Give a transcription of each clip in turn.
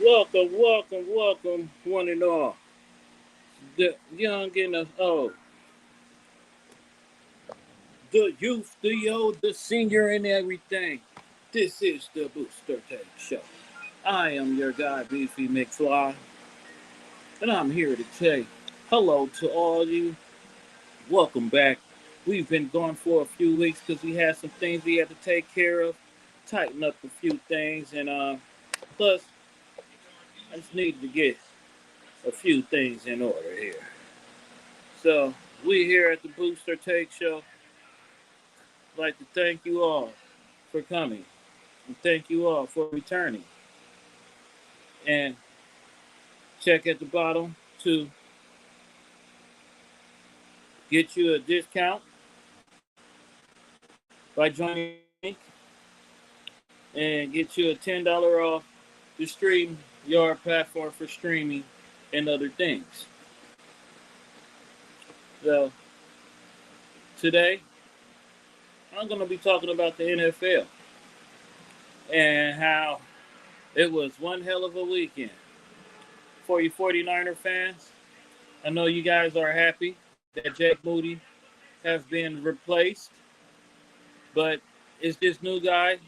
Welcome, one and all. The young and the old, the youth, the old, the senior, and everything. This is the Booster Take Show. I am your guy, Beefy McFly, and I'm here to say hello to all of you. Welcome back. We've been gone for a few weeks because we had some things we had to take care of, tighten up a few things, and plus, I just needed to get a few things in order here. So, we here at the Booster Take Show like to thank you all for coming and thank you all for returning. And check at the bottom to get you a discount by joining the link and get you a $10 off the stream your platform for streaming and other things. So today I'm going to be talking about the NFL and how it was one hell of a weekend for you 49er fans. I know you guys are happy that Jake Moody has been replaced, but is this new guy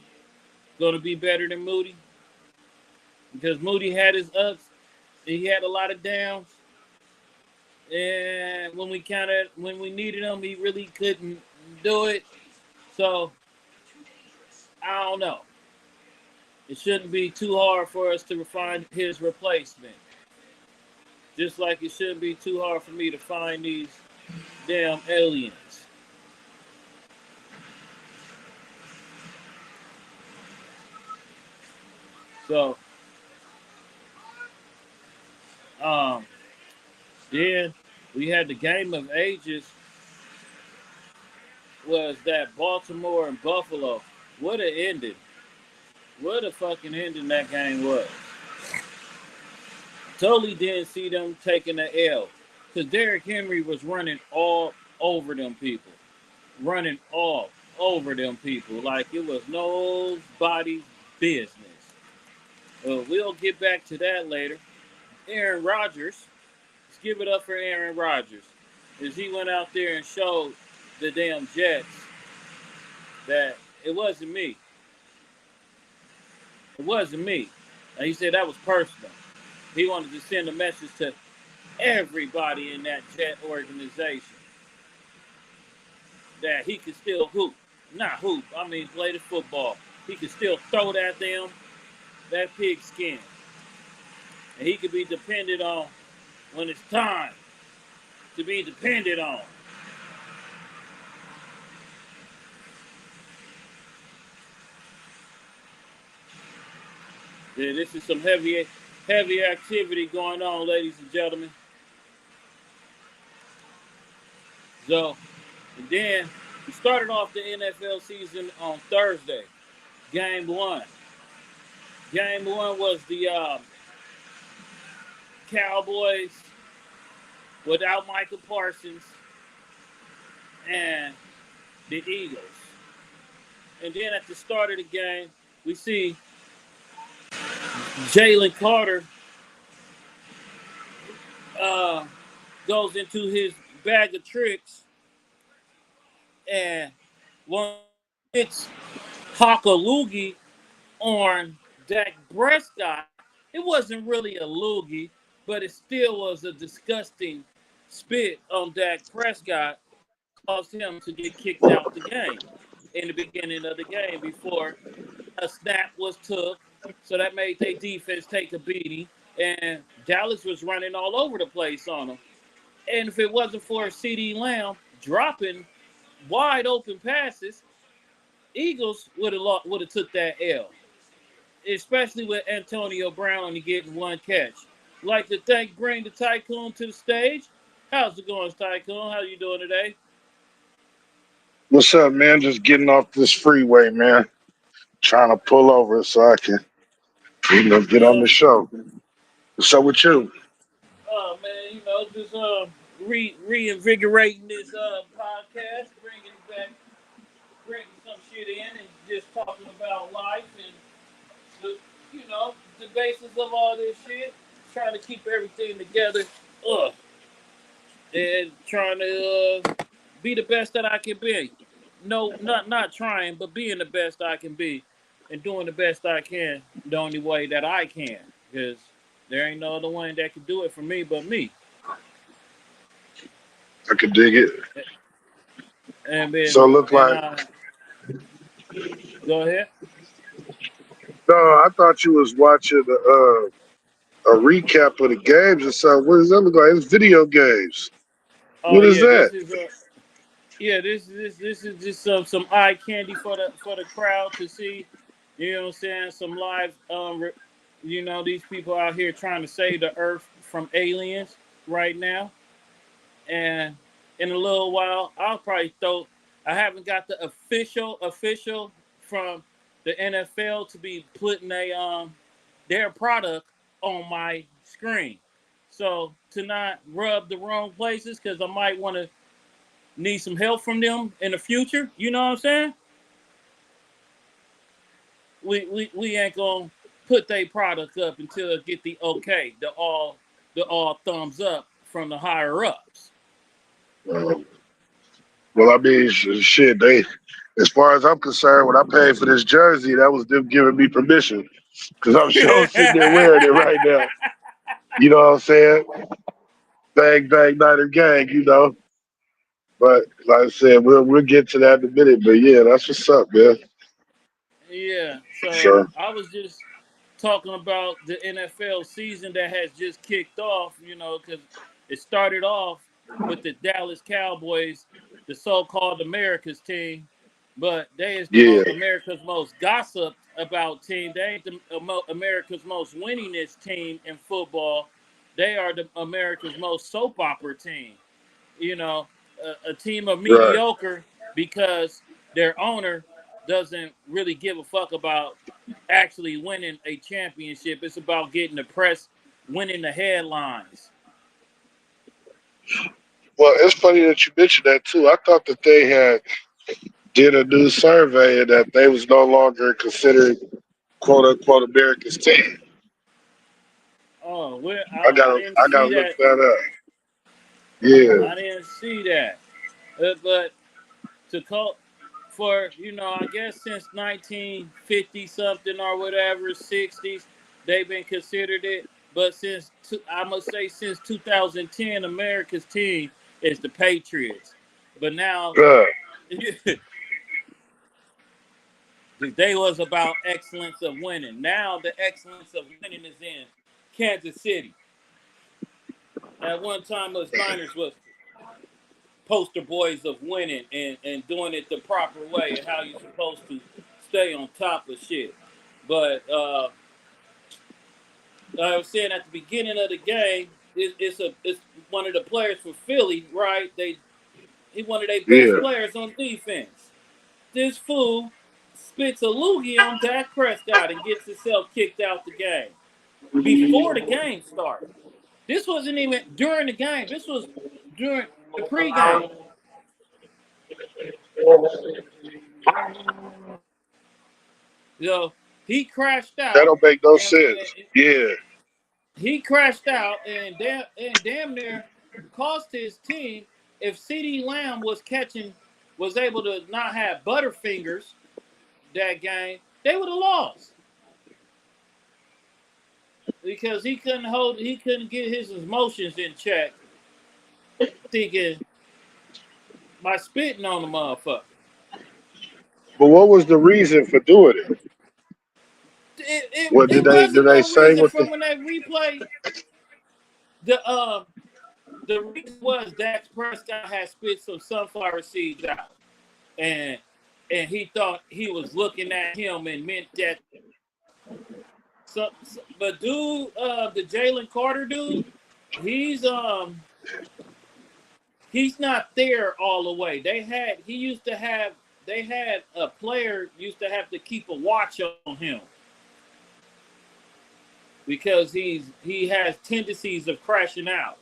going to be better than Moody? Because Moody had his ups, he had a lot of downs, and when we needed him, he really couldn't do it. So I don't know. It shouldn't be too hard for us to find his replacement. Just like it shouldn't be too hard for me to find these damn aliens. So, um, then we had the game of ages was that Baltimore and Buffalo. What a ending. What a fucking ending that game was. Totally didn't see them taking the L. Because Derrick Henry was running all over them people. Running all over them people. Like it was nobody's business. We'll get back to that later. Aaron Rodgers. Let's give it up for Aaron Rodgers. As he went out there and showed the damn Jets that it wasn't me. It wasn't me. And he said that was personal. He wanted to send a message to everybody in that Jet organization that he could still hoop. Not hoop, I mean play the football. He could still throw that that pig skin. And he could be depended on when it's time to be depended on. Yeah, this is some heavy activity going on, ladies and gentlemen. So, and then we started off the NFL season on Thursday. Game one. Game one was the Cowboys without Michael Parsons and the Eagles. And then at the start of the game, we see Jalen Carter uh, goes into his bag of tricks and one hits Haka on Dak Prescott. It wasn't really a loogie, but it still was a disgusting spit on Dak Prescott, caused him to get kicked out the game in the beginning of the game before a snap was took. So that made their defense take a beating, and Dallas was running all over the place on them. And if it wasn't for CD Lamb dropping wide open passes, Eagles would have took that L, especially with Antonio Brown only getting one catch. Like to bring the Tycoon to the stage. How's it going, Tycoon? How you doing today? What's up, man? Just getting off this freeway, man. Trying to pull over so I can, get on Uh, the show. What's up with you? oh man, just reinvigorating this podcast, bringing back, bringing some shit in, and just talking about life and the, the basis of all this shit. Trying to keep everything together. Ugh. And trying to be the best that I can be. No, not trying, but being the best I can be, and doing the best I can the only way that I can, because there ain't no other one that can do it for me but me. I could dig it. And So been it look and like I go ahead. no, I thought you was watching a recap of the games or something. What does that look like? It's video games. Oh What is yeah, that? this is a yeah this is just some eye candy for the crowd to see. You know what I'm saying? Some live you know, these people out here trying to save the earth from aliens right now. And in a little while, I'll probably throw. I haven't got the official from the NFL to be putting their product on my screen. So to not rub the wrong places, because I might want to need some help from them in the future. You know what I'm saying? We ain't gonna put their product up until it get the okay, the all thumbs up from the higher ups. Um, well, I mean, shit. They, as far as I'm concerned, when I paid for this jersey, that was them giving me permission because I'm sure sitting there wearing it right now. You know what I'm saying? Bang, bang, night and gang. You know. But like I said, we'll get to that in a minute. But yeah, that's what's up, man. Yeah, so So I was just talking about the NFL season that has just kicked off, you know, because it started off with the Dallas Cowboys, the so-called America's team, but they is the yeah, America's most gossiped about team. They ain't the America's most winningest team in football. They are the America's most soap opera team. You know, a team of right. mediocre because their owner doesn't really give a fuck about actually winning a championship. It's about getting the press, winning the headlines. Well, it's funny that you mentioned that too. I thought that they had did a new survey and that they was no longer considered quote unquote America's team. Oh, I didn't I gotta see look that. that up. Yeah, I didn't see that. But to call for, you know, I guess since 1950 something or whatever, 60s, they've been considered it. But I must say since 2010, America's team is the Patriots. But now good. they was about excellence of winning. Now the excellence of winning is in Kansas City. At one time, us Niners was poster boys of winning and doing it the proper way and how you're supposed to stay on top of shit. But I was saying at the beginning of the game, it's one of the players for Philly, right? He one of their best Yeah. players on defense. This fool spits a loogie on Dak Prescott and gets himself kicked out the game before the game started. This wasn't even during the game. This was during the pregame. You know, he crashed That out don't make no sense. and Yeah. he crashed out and damn near cost his team. If CD Lamb was able to not have Butterfingers that game, they would have lost because he couldn't get his emotions in check, thinking by spitting on the motherfucker. But what was the reason for doing it? What It did wasn't they no say reason what the from when they replayed the the reason was Dak Prescott had spit some sunflower seeds out, and he thought he was looking at him and meant that. But dude, the Jalen Carter dude, he's um he's not there all the way. He used to have they had a player used to have to keep a watch on him because he has tendencies of crashing out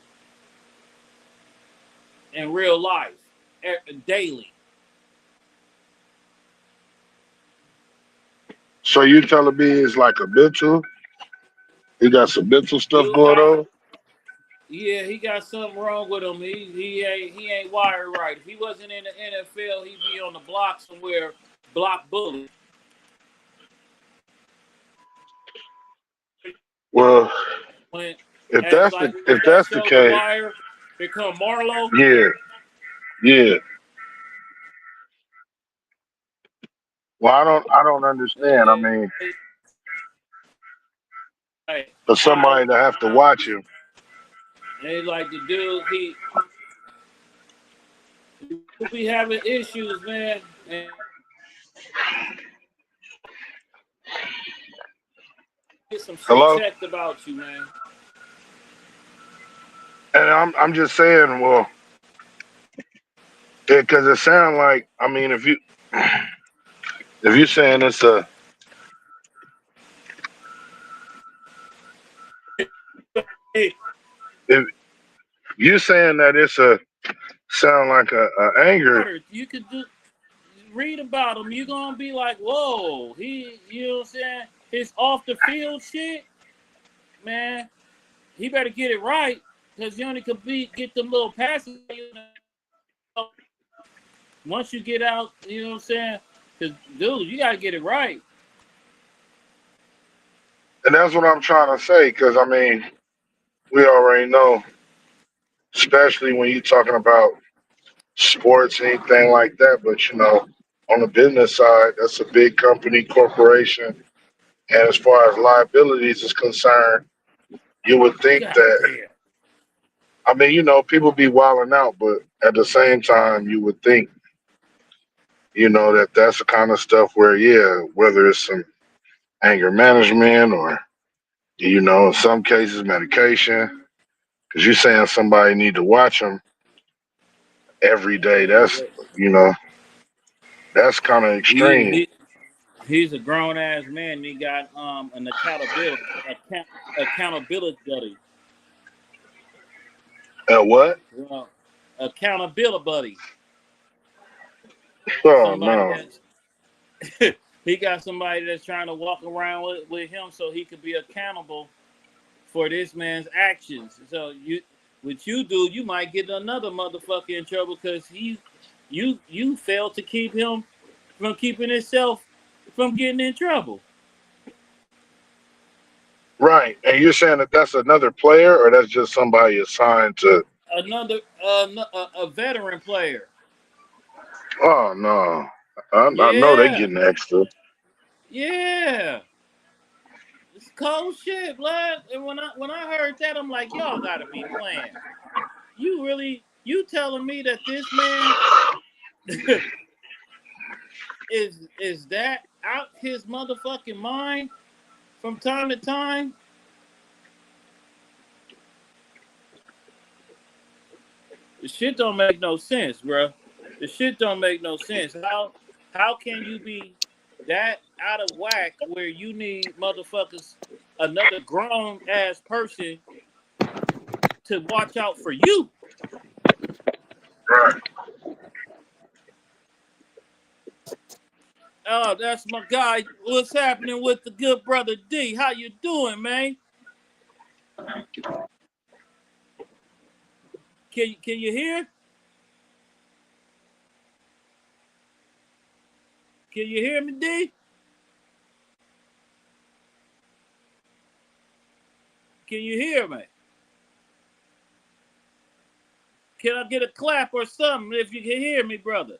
in real life daily. so you telling me it's like a mental? He got some mental stuff Dude going got on. yeah, he got something wrong with him. He ain't wired right. If he wasn't in the NFL, he'd be on the block somewhere, block bully. Well, When if as that's the like if that that's the show The case, Wire, here come Marlo. yeah, yeah. Well, I don't understand. I Hey, mean, hey, for Marlo, somebody to have to watch him, they like the dude. He be having issues, man, and get some shit hello. checked about you, man. And I'm just saying, well, because it sounds like, I mean, if you're saying it's a, Hey, if you're saying that it's a sound like a anger, Carter, you could do read about him. You're gonna be like, whoa, you know what I'm saying? His off the field shit, man. He better get it right because you only could get them little passes. Once you get out, you know what I'm saying? Because dude, you gotta get it right. and that's what I'm trying to say. Because I mean, we already know, especially when you're talking about sports, anything like that. But on the business side, that's a big company, corporation, and as far as liabilities is concerned, you would think God that. damn. I mean, people be wilding out, but at the same time, you would think, that that's the kind of stuff where, yeah, whether it's some anger management or, in some cases, medication, because you're saying somebody need to watch them every day. You know, that's kind of He, extreme. he he's a grown ass man. And he got an accountability buddy. What? Accountability buddy. Oh Somebody no. that's he got somebody that's trying to walk around with him so he could be accountable for this man's actions. So what you do, you might get another motherfucker in trouble because you failed to keep him from keeping himself from getting in trouble. Right. And you're saying that that's another player, or that's just somebody assigned to? Another a veteran player. Oh no. I know they Yeah, getting extra. yeah. It's cold shit, blood. And when I heard that, I'm like, y'all gotta be playing. You telling me that this man is that out his motherfucking mind from time to time? The shit don't make no sense, bro. The shit don't make no sense. How can you be that out of whack where you need motherfuckers another grown ass person to watch out for you? Right. Oh, that's my guy. What's happening with the good brother D? How you doing, man? Can you hear? Can you hear me, D? Can you hear me? Can I get a clap or something if you can hear me, brother?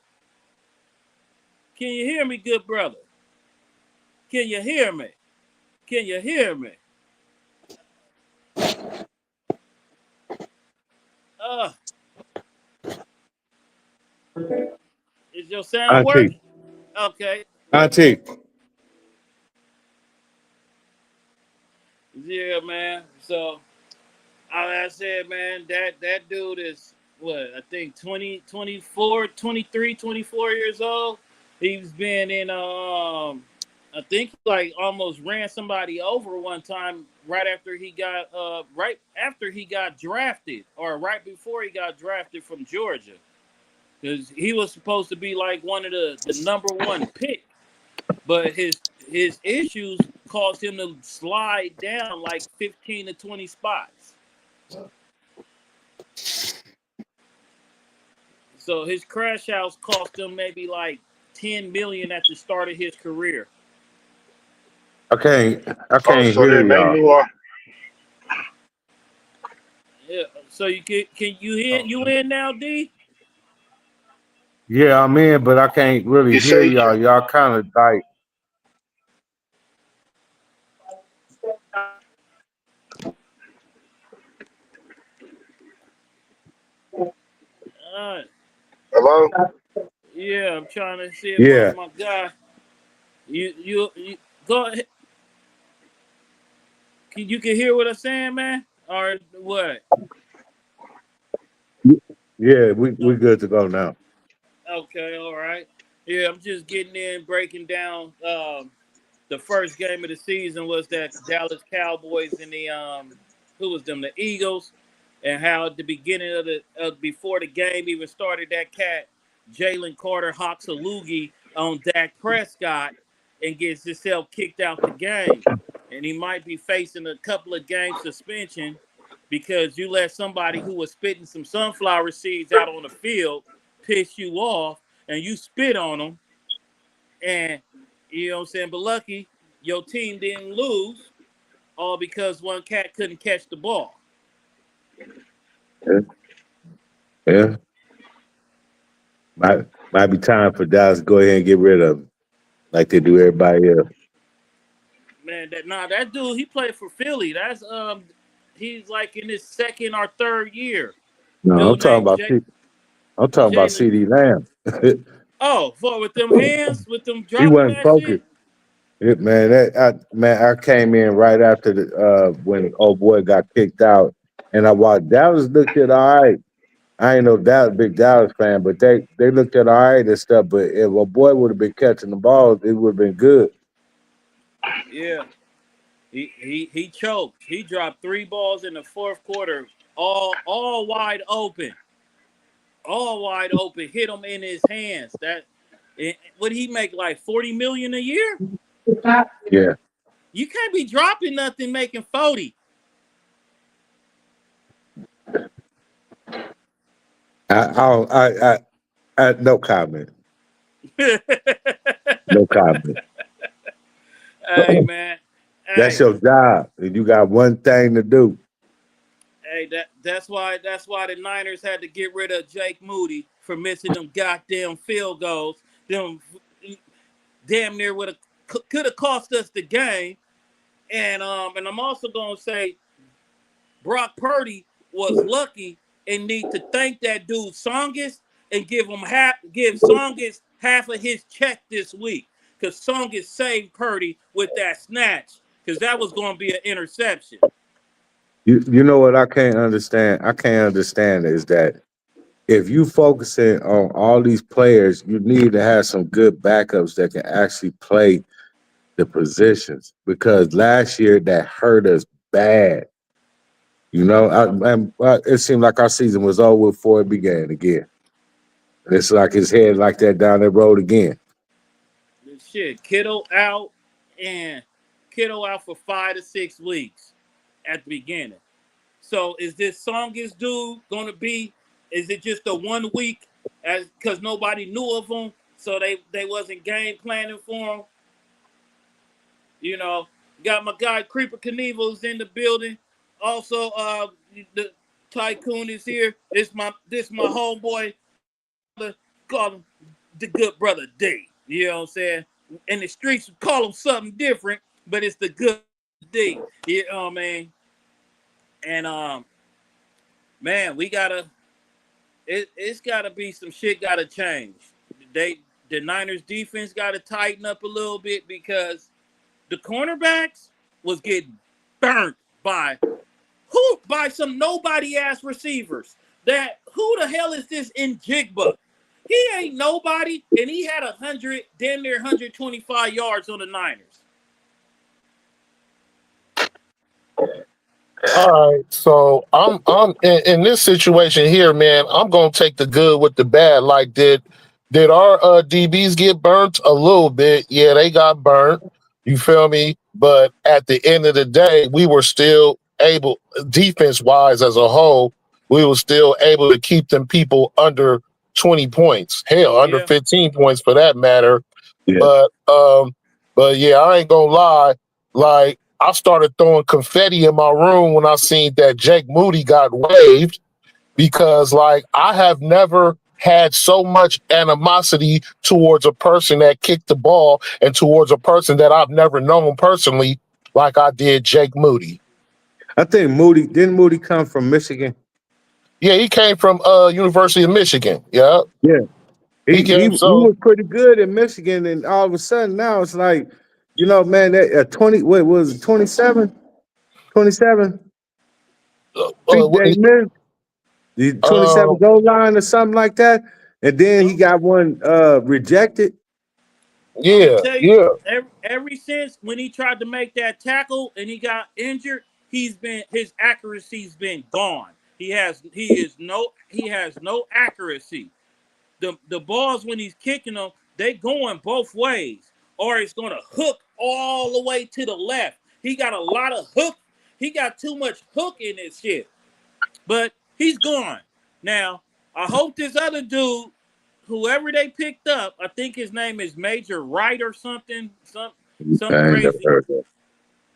Can you hear me, good brother? Can you hear me? Can you hear me? Uh, is your sound Auntie, working? Okay. Auntie, Yeah, man. So, like I said, man, that dude is what I think 20, 24, 23, 24 years old. He's been in I think like almost ran somebody over one time right after he got drafted or right before he got drafted from Georgia. Because he was supposed to be like one of the number one pick, but his issues caused him to slide down like 15 to 20 spots. So his crash outs cost him maybe like 10 million at the start of his career. I Oh, can't so hear then they y'all. knew. Yeah. So can you hear you in now, D? Yeah, I'm in, but I can't really You hear say, y'all. Y'all kind of like, Uh, hello? yeah, I'm trying to see if yeah, my guy. You go ahead. You can hear what I'm saying, man, or what? yeah, we good to go now. Okay, all right. Yeah, I'm just getting in, breaking down. The first game of the season was that Dallas Cowboys and the who was them, the Eagles, and how at the beginning of the before the game even started, that cat Jalen Carter hawks a loogie on Dak Prescott and gets himself kicked out the game, and he might be facing a couple of game suspension because you let somebody who was spitting some sunflower seeds out on the field piss you off and you spit on them, and you know what I'm saying? But lucky your team didn't lose, all because one cat couldn't catch the ball. Yeah, yeah. Might be time for Dallas to go ahead and get rid of him, like they do everybody else. Man, that dude, he played for Philly. That's he's like in his second or third year. No, Dude named I'm talking about Jalen. CD Lamb. Oh, for with them hands, with them He dropping wasn't that shit. focused. I came in right after the when old boy got kicked out, and I watched Dallas looked at all right. I ain't no Dallas big Dallas fan, but they looked at all right and stuff. But if a boy would have been catching the balls, it would have been good. Yeah, he choked. He dropped three balls in the fourth quarter, all wide open, all wide open. Hit him in his hands. That would he make like 40 million a year? Yeah, You can't be dropping nothing making 40. I no comment, no comment. Hey man, That's hey, your job, and you got one thing to do. hey, that's why the Niners had to get rid of Jake Moody for missing them goddamn field goals. Them damn near would have could have cost us the game. And I'm also gonna say Brock Purdy was lucky and need to thank that dude Songus and give Songus half of his check this week, because Songus saved Purdy with that snatch, because that was going to be an interception. You know what I can't understand? I can't understand is that if you focusing on all these players, you need to have some good backups that can actually play the positions. Because last year that hurt us bad. It seemed like our season was over before it began again. And it's like his head like that down that road again. Shit, Kittle out, and Kittle out for 5 to 6 weeks at the beginning. So is this Songus dude going to be? Is it just a 1 week, as because nobody knew of him, so they wasn't game planning for him? You know, got my guy Creeper Knievel's in the building. Also, the Tycoon is here. This my homeboy. Call him the good brother D. You know what I'm saying? In the streets, we call him something different, but it's the good D. You know what I mean? And man, we gotta. It's gotta be some shit. Gotta change. The Niners defense gotta tighten up a little bit, because the cornerbacks was getting burnt by some nobody ass receivers. That who the hell is this in Jigba? He ain't nobody, and he had 100, damn near 125 yards on the Niners. All right, so I'm in this situation here, man. I'm gonna take the good with the bad. Like, did our DBs get burnt a little bit? Yeah, they got burnt. You feel me? But at the end of the day, we were still able, defense wise as a whole, we were still able to keep them people under 20 points. Hell, under Yeah. 15 points for that matter. Yeah. But yeah, I ain't gonna lie. Like I started throwing confetti in my room when I seen that Jake Moody got waived because like I have never had so much animosity towards a person that kicked the ball and towards a person that I've never known personally like I did Jake Moody. I think Moody come from Michigan? Yeah, he came from University of Michigan. Yeah. Yeah. He He came so was pretty good in Michigan, and all of a sudden now it's like, man, that 20, what was it, 27? 27? Feet uh, they missed the uh, 27 goal line or something like that. And then he I'm, got one rejected. I'm gonna yeah, tell you, yeah, every since when he tried to make that tackle and he got injured, his accuracy's been gone. He has no accuracy. The balls when he's kicking them, they going both ways, or it's gonna hook all the way to the left. He got a lot of hook. He got too much hook in his shit. But he's gone. Now, I hope this other dude, whoever they picked up, I think his name is Major Wright or something, I some ain't never crazy. heard that.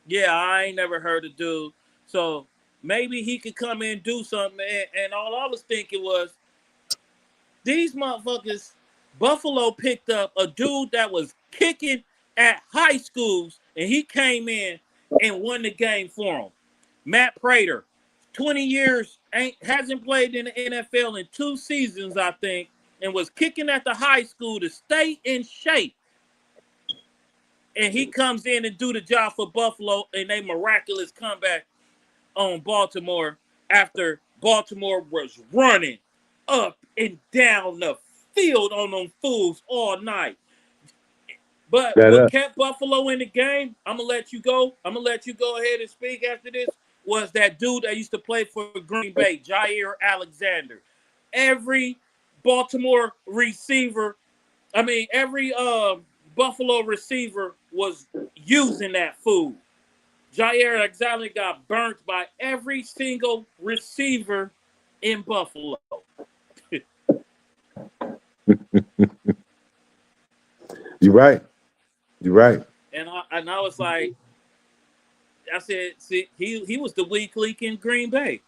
Yeah, I ain't never heard of dude. So maybe he could come in and do something. And all I was thinking was, these motherfuckers, Buffalo picked up a dude that was kicking at high schools, and he came in and won the game for him. Matt Prater, 20 years, hasn't played in the NFL in 2 seasons, I think, and was kicking at the high school to stay in shape. And he comes in and do the job for Buffalo, and they miraculous comeback on Baltimore after Baltimore was running up and down the field on them fools all night. But That what up. kept Buffalo in the game, I'm gonna let you go. I'm gonna let you go ahead and speak after this. Was that dude that used to play for Green Bay, Jair Alexander? Every Baltimore receiver, every Buffalo receiver was using that fool. Jair Alexander got burnt by every single receiver in Buffalo. You're right. You're right. And I was like, I said, see, he was the weak link in Green Bay.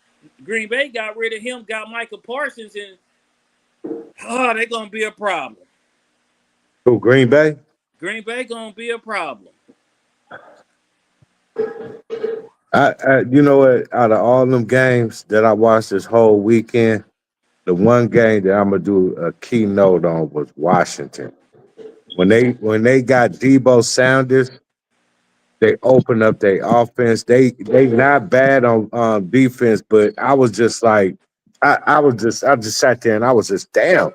Green Bay got rid of him, got Michael Parsons, and they're gonna be a problem. Oh, Green Bay. Green Bay gonna be a problem. You know what? Out of all them games that I watched this whole weekend, the one game that I'm gonna do a keynote on was Washington. When they got Debo Sanders, they opened up their offense. They not bad on defense, but I was just like, I just sat there and I was just, damn.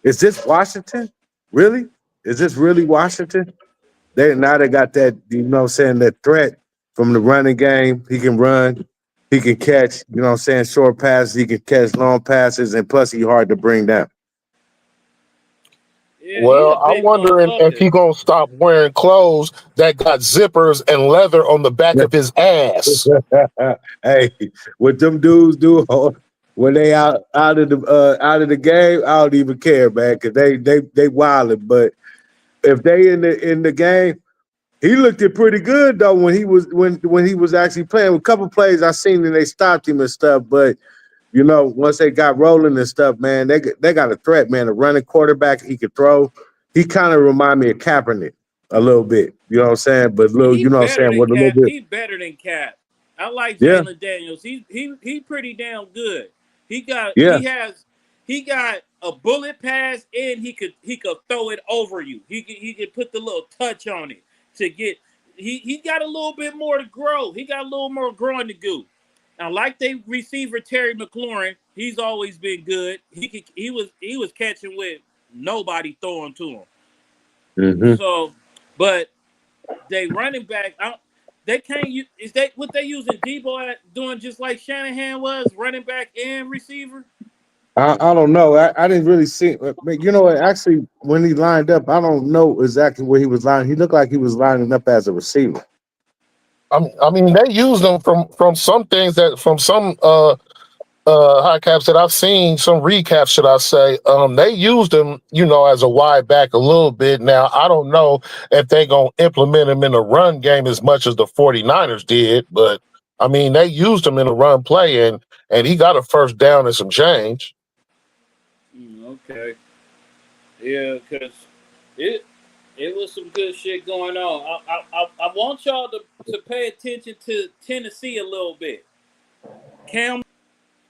Is this Washington? Really? Is this really Washington? They got that, what I'm saying, that threat from the running game. He can run, he can catch, what I'm saying, short passes, he can catch long passes, and plus he hard to bring down. Yeah, he a well, I'm big wondering if motherfucker. he gonna stop wearing clothes that got zippers and leather on the back of his ass. Hey, what them dudes do when they out of the game, I don't even care, man, because they wildin'. But if they in the game, he looked it pretty good though when he was actually playing. A couple plays I seen and they stopped him and stuff, but once they got rolling and stuff, man, they got a threat, man. A running quarterback he could throw. He kind of remind me of Kaepernick a little bit. You know what I'm saying? But little, He you know what I'm better saying, than with a little Cap. bit. He better than Cap. I like Yeah, Jalen Daniels. He pretty damn good. He got yeah. he got a bullet pass and he could throw it over you. He could put the little touch on it to get. He got a little bit more to grow. He got a little more growing to do. Now, like they receiver Terry McLaurin, he's always been good. He was catching with nobody throwing to him. Hmm. So, but they running back. They can't use. Is that what they using Debo at doing just like Shanahan was running back and receiver? I don't know. I didn't really see. But you know what? Actually, when he lined up, I don't know exactly where he was lining. He looked like he was lining up as a receiver. I mean, they use them from some things that from some high caps that I've seen, some recaps, should I say, they used them, as a wide back a little bit. Now, I don't know if they're going to implement him in the run game as much as the 49ers did, but I mean, they used him in a run play, and he got a first down and some change. Okay. Yeah, because it it was some good shit going on. I want y'all to pay attention to Tennessee a little bit. Cam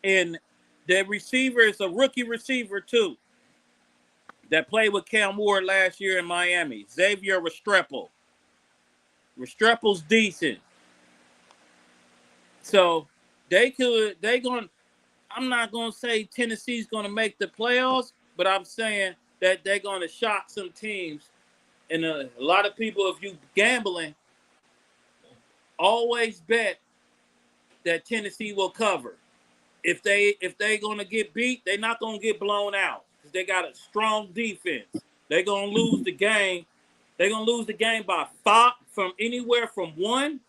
and the receiver is a rookie receiver too that played with Cam Ward last year in Miami. Xavier Restrepo. Restrepo's decent. So they going I'm not gonna say Tennessee's gonna make the playoffs, but I'm saying that they're gonna shock some teams. And a lot of people, if you gambling, always bet that Tennessee will cover. If they gonna get beat, they're not gonna get blown out because they got a strong defense. They're gonna lose the game. They're gonna lose the game by from anywhere from 1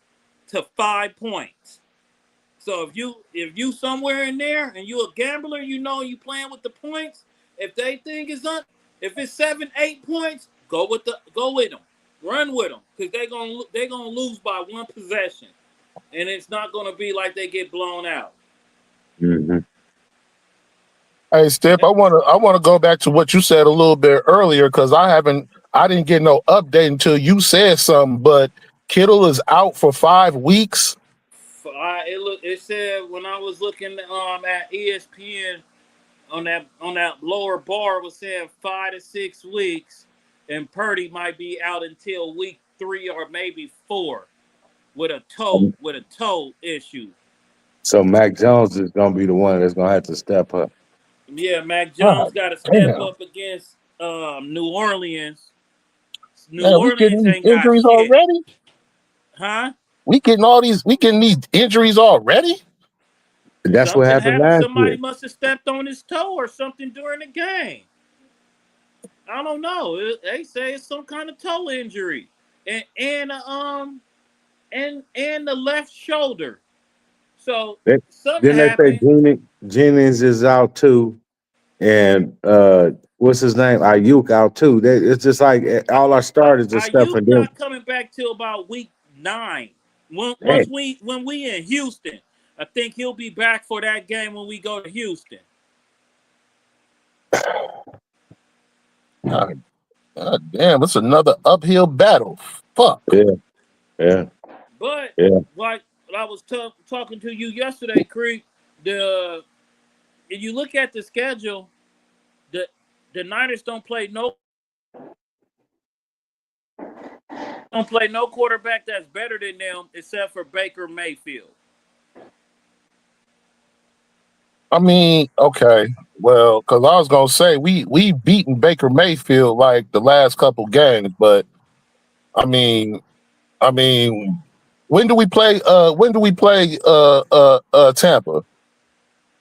to 5 points. So if you somewhere in there and you a gambler, you playing with the points. If they think if it's 7, 8 points, go with them, run with them because they're gonna lose by one possession, and it's not gonna be like they get blown out. Mm-hmm. Hey, Step, I want to go back to what you said a little bit earlier because I didn't get no update until you said something. But Kittle is out for 5 weeks. It said when I was looking at ESPN on that lower bar was saying 5 to 6 weeks, and Purdy might be out until week 3 or maybe 4 with a toe issue. So Mac Jones is gonna be the one that's gonna have to step up. Yeah, Mac Jones God got to step damn. up against New Orleans. New Man, we getting Orleans these ain't got injuries shit, already? huh? We getting these injuries already? That's what Something happened happened. last Somebody year. must have stepped on his toe or something during the game. I don't know. They say it's some kind of toe injury, and the left shoulder. So They, something then they say happened. Jennings is out too, and what's his name? Ayuk out too. It's just like all our starters are Ayuk stepping them. not coming back till about week 9. Hey, When we in Houston, I think he'll be back for that game when we go to Houston. God, God damn, it's another uphill battle. Fuck. yeah, yeah, But yeah. like I was talking to you yesterday, Creek, the if you look at the schedule, the the Niners don't play no quarterback that's better than them except for Baker Mayfield. I mean, okay. Well, because I was gonna say we beaten Baker Mayfield like the last couple games, but I mean, I mean, when do we play? When do we play? Tampa.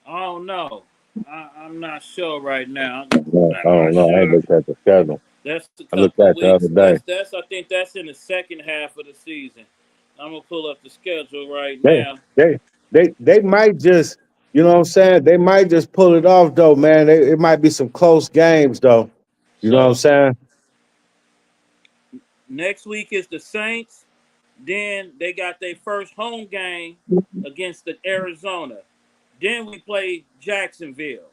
I don't know. I'm not sure right now. I I'm don't not know. I sure. looked at the schedule. That's a I looked couple at the other weeks. day. That's I think that's in the second half of the season. I'm gonna pull up the schedule right They now. they they might just, you know what I'm saying? They might just pull it off though, man. It might be some close games though. You know what I'm So saying? next week is the Saints. Then they got their first home game against the Arizona. Then we play Jacksonville.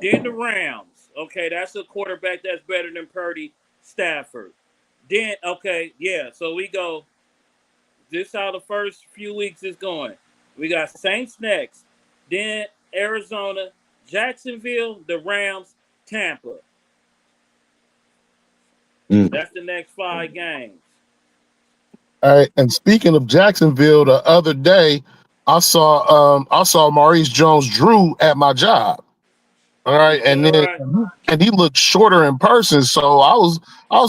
Then the Rams. Okay, that's a quarterback that's better than Purdy. Stafford. Then okay, yeah. So we go. This how the first few weeks is going. We got Saints next. Then Arizona, Jacksonville, the Rams, Tampa. Mm. That's the next 5 games. All right. And speaking of Jacksonville, the other day I saw Maurice Jones-Drew at my job. All right, Okay, all right. and he looked shorter in person. So I was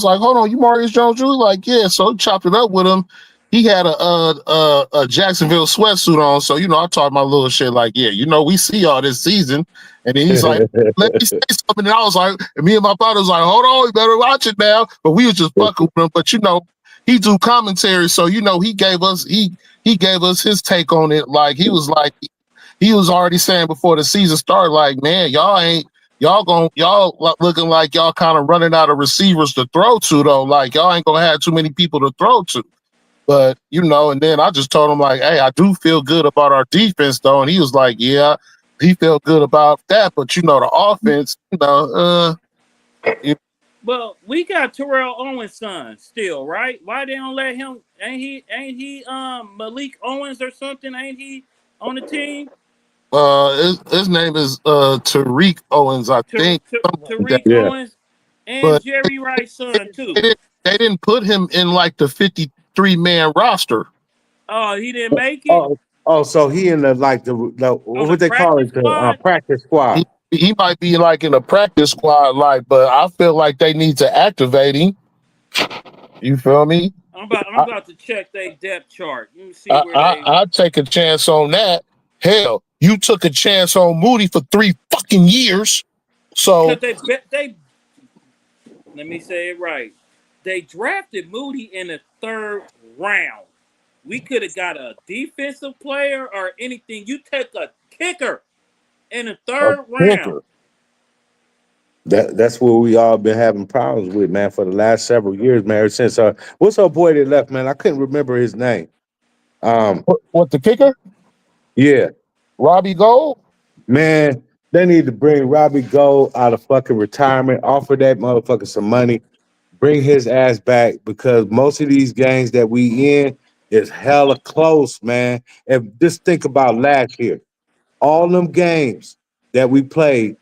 like, hold on, you Maurice Jones-Drew? Like, yeah. So chopped it up with him. He had a Jacksonville sweatsuit on. So I talked my little shit like, yeah, we see y'all this season. And then he's like, let me say something. And I was like, and me and my father was like, hold on, you better watch it now. But we was just fucking with him. But he do commentary, so he gave us his take on it. Like he was already saying before the season started, like, man, y'all looking like y'all kind of running out of receivers to throw to though. Like y'all ain't gonna have too many people to throw to. But and then I just told him like, hey, I do feel good about our defense though, and he was like, yeah, he felt good about that, but the offense, Well, we got Terrell Owens' son still, right? Why they don't let him? Ain't he Malik Owens or something? Ain't he on the team? his name is Tariq Owens, I think, something like that. Tariq Yeah. Owens and But Jerry Rice's son they too. didn't, they didn't put him in like the 53-man roster. Oh, he didn't make it Oh, so he in the on the what they call practice it, the squad. practice He, squad. he might be like in a practice squad, but I feel like they need to activate him. You feel me? I'm I, about to check their depth chart. Let me see I, where I, they. I'd take a chance on that. Hell, you took a chance on Moody for 3 fucking years. Cause So, they let me say it right. They drafted Moody in the third round. We could have got a defensive player or anything. You take a kicker in the a third round. kicker. That's what we all been having problems with, man, for the last several years, man. Ever since what's our boy that left, man? I couldn't remember his name. What the kicker? Yeah, Robbie Gold? man, they need to bring Robbie Gold out of fucking retirement, offer that motherfucker some money, bring his ass back because most of these games that we in is hella close, man. And just think about last year. All them games that we played,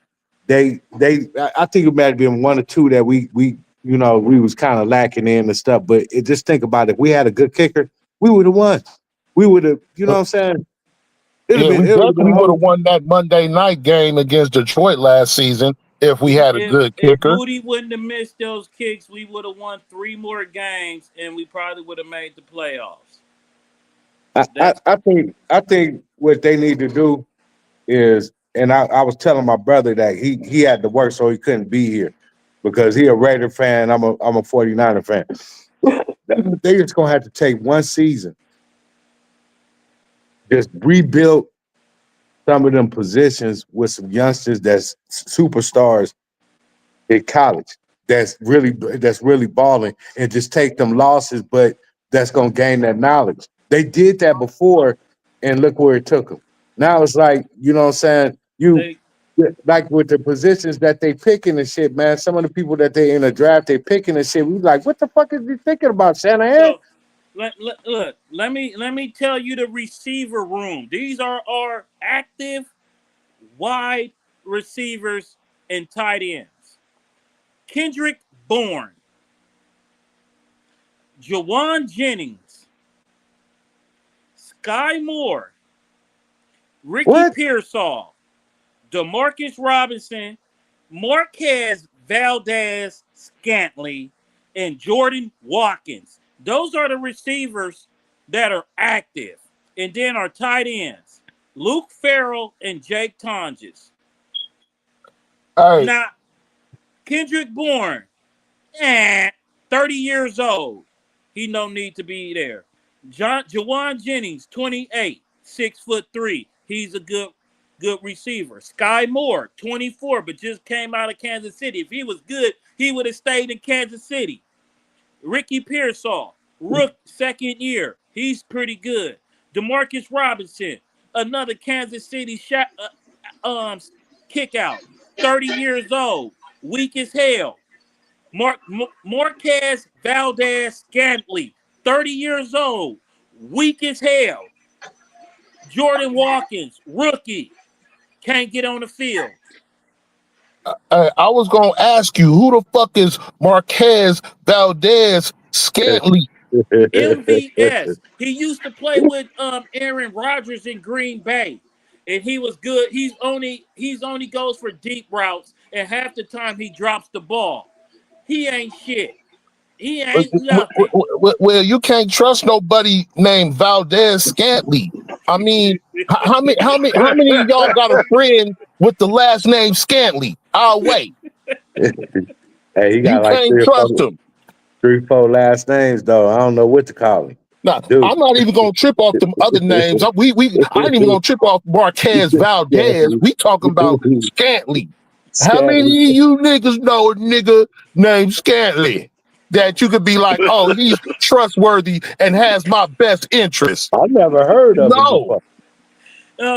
I think it might have been one or two that we was kind of lacking in and stuff. But just think about it. If we had a good kicker, we would have won. We would have, you know what I'm saying? Yeah, we It would have been definitely a would whole. have won that Monday night game against Detroit last season if we had a good If kicker. Moody wouldn't have missed those kicks, we would have won three more games and we probably would have made the playoffs. That's I think what they need to do is, and I was telling my brother that he had to work so he couldn't be here because he a Raider fan. I'm a 49er fan. They just gonna have to take one season, just rebuild some of them positions with some youngsters that's superstars in college. That's really balling, and just take them losses, but that's gonna gain that knowledge. They did that before, and look where it took them. Now it's like, you know what I'm saying? they Like with the positions that they picking and shit, man. Some of the people that they in the draft they picking and shit. We like, what the fuck is you thinking about, Shanahan? so look. Let me tell you the receiver room. These are our active wide receivers and tight ends. Kendrick Bourne, Jawan Jennings, Sky Moore, Ricky What? Pearsall, Demarcus Robinson, Marquez Valdez Scantley, and Jordan Watkins. Those are the receivers that are active. And then our tight ends, Luke Farrell and Jake Tonjes. Hey, Now, Kendrick Bourne, eh, 30 years old. He no need to be there. Jawan Jennings, 28, 6'3". He's a good receiver. Sky Moore, 24, but just came out of Kansas City. If he was good, he would have stayed in Kansas City. Ricky Pearsall, Rook, second year. He's pretty good. Demarcus Robinson, another Kansas City kick out. 30 years old. Weak as hell. Marquez Valdez Scantley, 30 years old, weak as hell. Jordan Watkins, rookie, can't get on the field. I was gonna ask you who the fuck is Marquez Valdez Scantley? MVS. He used to play with Aaron Rodgers in Green Bay. And he was good. He's only goes for deep routes, and half the time he drops the ball. He ain't shit. He ain't nothing. Well, you can't trust nobody named Valdez Scantley. I mean, how many of y'all got a friend with the last name Scantley? I'll wait. Hey, he You got like can't three or four. trust him. 3, 4 last names though. I don't know what to call him. Now, Dude. I'm not even gonna trip off them other names. I ain't even gonna trip off Marquez Valdez. We talking about Scantley. How many Scary. of you niggas know a nigga named Scantley that you could be like, oh, he's trustworthy and has my best interest? I never heard of him No. before.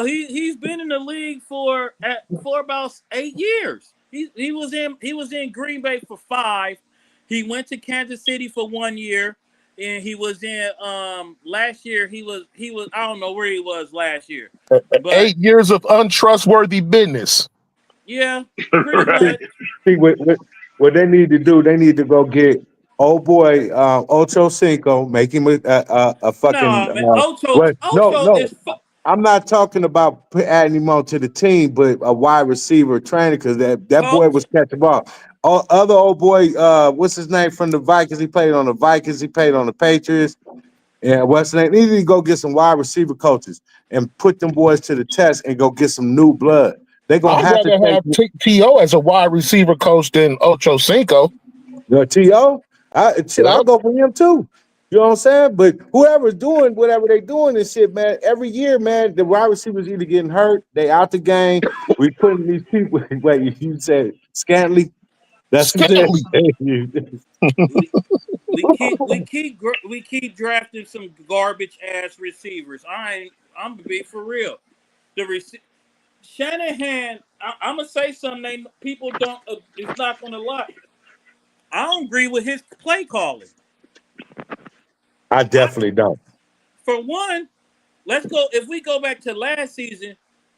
He's been in the league for about 8 years. He was in Green Bay for 5. He went to Kansas City for 1 year, and he was in last year. He was I don't know where he was last year, but 8 years of untrustworthy business. yeah, pretty right. much. See what they need to do, they need to go get old boy Ocho Cinco, make him a fucking No, man, Ocho what no Ocho no is I'm not talking about adding him on to the team, but a wide receiver trainer because that boy was coach. catching ball. Other old boy, what's his name from the Vikings? He played on the Vikings. He played on the Patriots. And what's the name? He need to go get some wide receiver coaches and put them boys to the test and go get some new blood. They're gonna I'd have to rather take have T.O. as a wide receiver coach than Ocho Cinco. the TO. I'll Yep. go for him too. You know what I'm saying? But whoever's doing whatever they doing and shit, man, every year, man, the wide receivers either getting hurt, they out the game. We putting these people. Wait, you said Scantley? That's his Scantley. name. We, we keep drafting some garbage ass receivers. I'm gonna be for real. The Shanahan, I'm gonna say something people don't. It's not gonna lie. I don't agree with his play calling. I I, definitely don't. for one, let's go. If we go back to last season,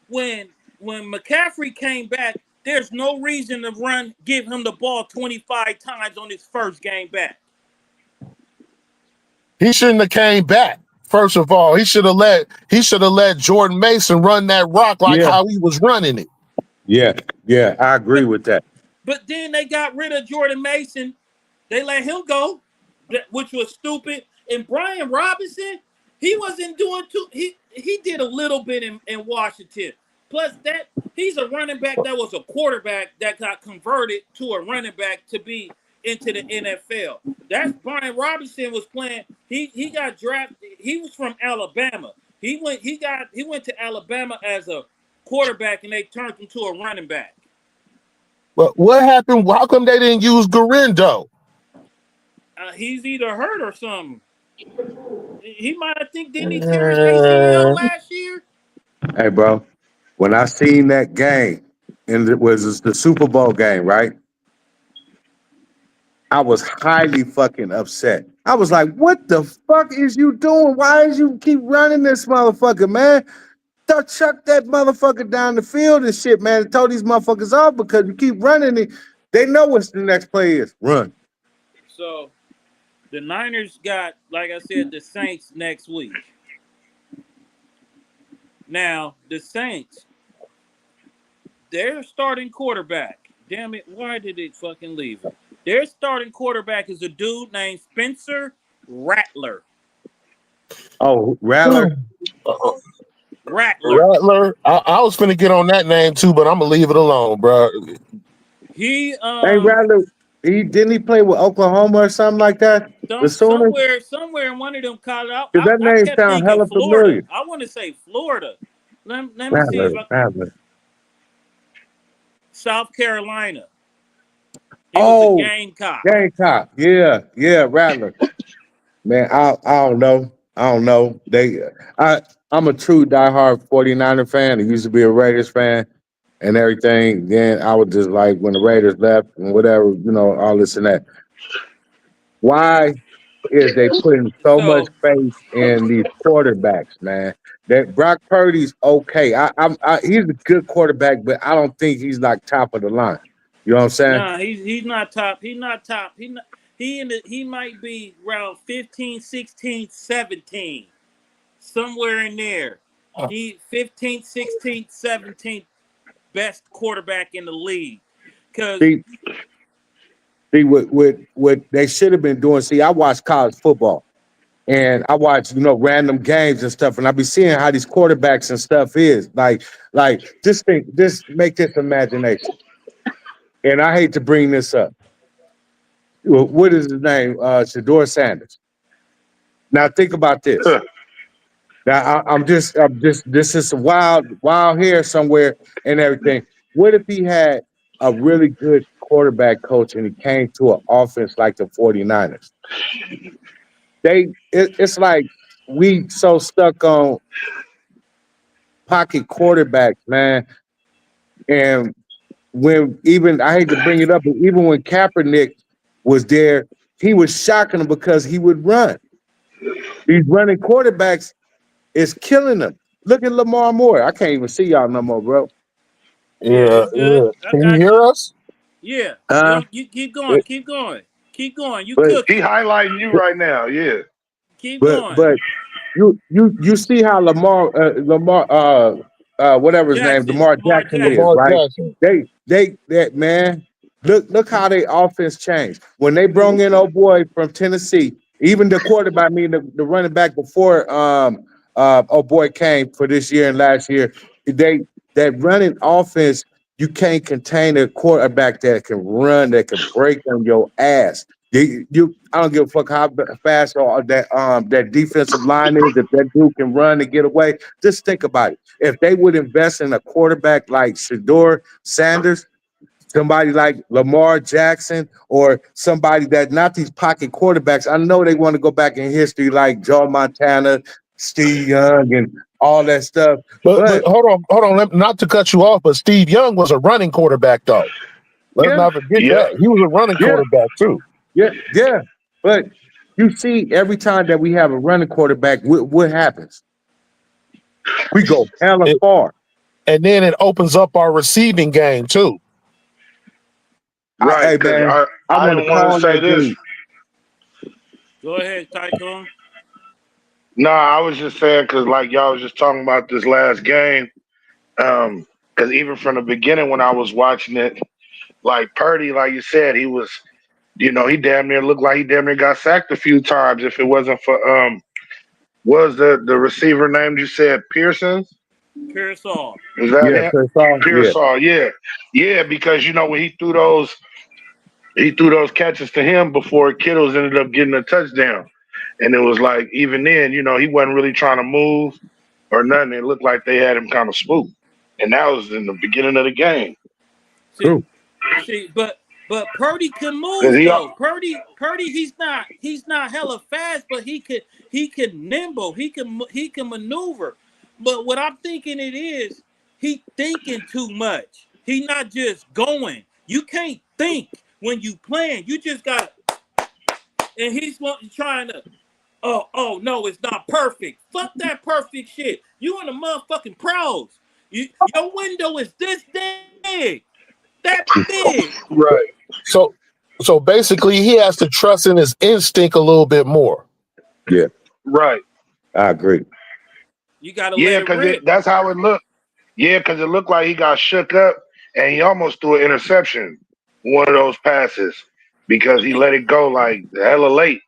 when when McCaffrey came back, there's no reason to give him the ball 25 times on his first game back. He shouldn't have came back. First of all, he should have let Jordan Mason run that rock like Yeah, how he was running it. yeah, yeah. I agree But with that. but then they got rid of Jordan Mason. They let him go, which was stupid. And Brian Robinson, he wasn't doing too. He did a little bit in Washington. Plus that he's a running back that was a quarterback that got converted to a running back to be into the NFL. That's Brian Robinson was playing. He got drafted. He was from Alabama. He went to Alabama as a quarterback and they turned him to a running back. But what happened? How come they didn't use Garindo? He's either hurt or something. He might have think didn't he tear his ACL Uh, last year? Hey, bro, when I seen that game, and it was the Super Bowl game, right? I was highly fucking upset. I was like, "What the fuck is you doing? Why is you keep running this motherfucker, man? Chuck that motherfucker down the field and shit, man. Told these motherfuckers off because you keep running it. They know what's the next play is. Run. So the Niners got, like I said, the Saints next week. Now the Saints, their starting quarterback. Damn it! Why did it fucking leave it? Their starting quarterback is a dude named Spencer Rattler. Oh, Rattler. Rattler. Rattler. I was finna get on that name too, but I'm gonna leave it alone, bro. He Hey, Rattler. He play with Oklahoma or something like that? The Sooners? somewhere in one of them colleges. Because that I name kept sounds thinking hella Florida. familiar. I want to say Florida. Let me see if Rattler, I Rattler. South Carolina. He was a Oh, Gamecock. Gamecock. Yeah, yeah, Rattler. Man, I don't know. I don't know. I I'm a true diehard 49er fan. I used to be a Raiders fan and everything. Then I was just like when the Raiders left and whatever, all this and that. Why is they putting so much So faith in these quarterbacks, man? That Brock Purdy's okay. He's a good quarterback, but I don't think he's like top of the line. You know what I'm saying? nah, he's not top. He's not top. He might be around 15, 16, 17, somewhere in there. He 15th, 16th, 17th best quarterback in the league. Cause See, see what they should have been doing. See, I watch college football. And I watch, random games and stuff, and I be seeing how these quarterbacks and stuff is just make this imagination. And I hate to bring this up. what is his name? Shador Sanders. Now think about this. Now I'm just. This is wild hair somewhere and everything. What if he had a really good quarterback coach and he came to an offense like the 49ers? It's like we so stuck on pocket quarterbacks, man. And when even I hate to bring it up, but even when Kaepernick was there, he was shocking them because he would run. These running quarterbacks is killing them. Look at Lamar Moore. I can't even see y'all no more, bro. Yeah, Yeah, you good? yeah. I Can you got hear you. us? Yeah, Uh, you keep going, but keep going, keep going. You but He cooking? highlighting you right now. Yeah. Keep but going. but you see how Lamar whatever his name Jackson, Lamar Lamar Jackson is, Lamar Jackson. right? Jackson. That man, look how their offense changed when they brought in old boy from Tennessee. Even the quarterback, I mean the running back before old boy came for this year and last year. They that running offense, you can't contain a quarterback that can run, that can break on your ass. I don't give a fuck how fast or that defensive line is. If that dude can run and get away, just think about it. If they would invest in a quarterback like Shador Sanders, somebody like Lamar Jackson, or somebody that not these pocket quarterbacks. I know they want to go back in history like Joe Montana, Steve Young, and all that stuff. But But hold on. Not to cut you off, but Steve Young was a running quarterback though. Let's yeah, not forget Yep. that he was a running yeah, quarterback too. yeah. But you see, every time that we have a running quarterback, what happens? We go hella It, far. and then it opens up our receiving game too. Right. Hey Because man, I I want to wanted to call say that this. dude. Go ahead, Tycoon. Nah, I was just saying because like y'all was just talking about this last game. Because even from the beginning when I was watching it, like Purdy, like you said, he was, he damn near looked like he damn near got sacked a few times. If it wasn't for was the receiver named you said Pearson? Pearsall. Is that Yeah, him? Pearsall. Yeah, Pearsall, yeah, yeah. Because when he threw those catches to him before Kittles ended up getting a touchdown, and it was like even then, he wasn't really trying to move or nothing. It looked like they had him kind of spooked, and that was in the beginning of the game. See, true. but Purdy can Cause move though. Purdy, he's not hella fast, but he can nimble. He can maneuver. But what I'm thinking it is, he thinking too much. He not just going. You can't think when you playing. You just got, and trying to. Oh no, it's not perfect. Fuck that perfect shit. You in the motherfucking pros. Your window is this big, that big. right, So so basically, he has to trust in his instinct a little bit more. Yeah, right, I agree. You gotta let yeah. it Cause rip. that's how it looked. Yeah, because it looked like he got shook up and he almost threw an interception, one of those passes, because he And, let it go like hella late.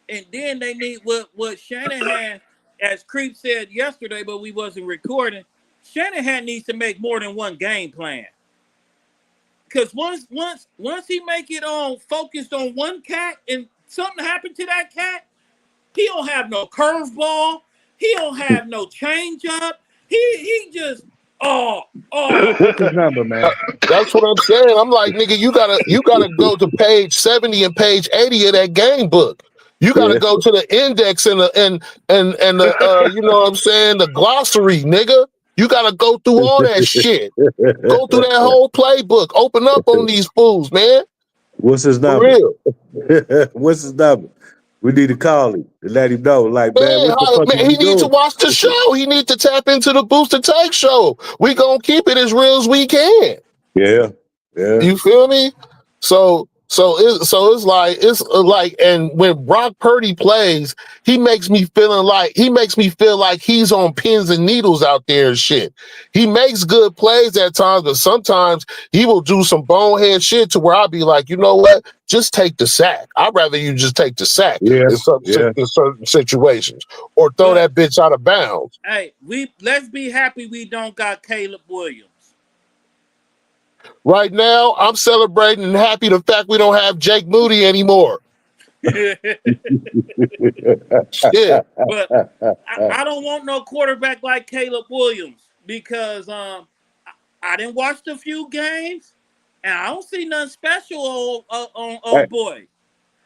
and then they need what Shanahan, as Creep said yesterday, but we wasn't recording. Shanahan needs to make more than one game plan. Because once he make it on focused on one cat and something happened to that cat, he don't have no curveball. He don't have no changeup. He just oh oh. What's his number, Uh, man? That's what I'm saying. I'm like, nigga, you gotta go to page 70 and page 80 of that game book. You gotta Yeah, go to the index and the you know what I'm saying, the glossary, nigga. You gotta go through all that shit. Go through that whole playbook. Open up on these fools, man. what's his For number? real. What's his number? We need to call him to let him know. Like, man, Man, what the fuck are man, he you needs to doing? watch the show. He needs to tap into the Booster Take show. We gonna keep it as real as we can. Yeah, yeah, You feel me? So it's like and when Brock Purdy plays, he makes me feel like he's on pins and needles out there and shit. He makes good plays at times, but sometimes he will do some bonehead shit to where I'll be like, you know what? Just take the sack. I'd rather you just take the sack yeah, yeah. in certain situations, or throw But that bitch out of bounds. hey, let's be happy we don't got Caleb Williams. Right now, I'm celebrating and happy the fact we don't have Jake Moody anymore. Shit. But I don't want no quarterback like Caleb Williams because I didn't watch the few games and I don't see nothing special on hey, old boy.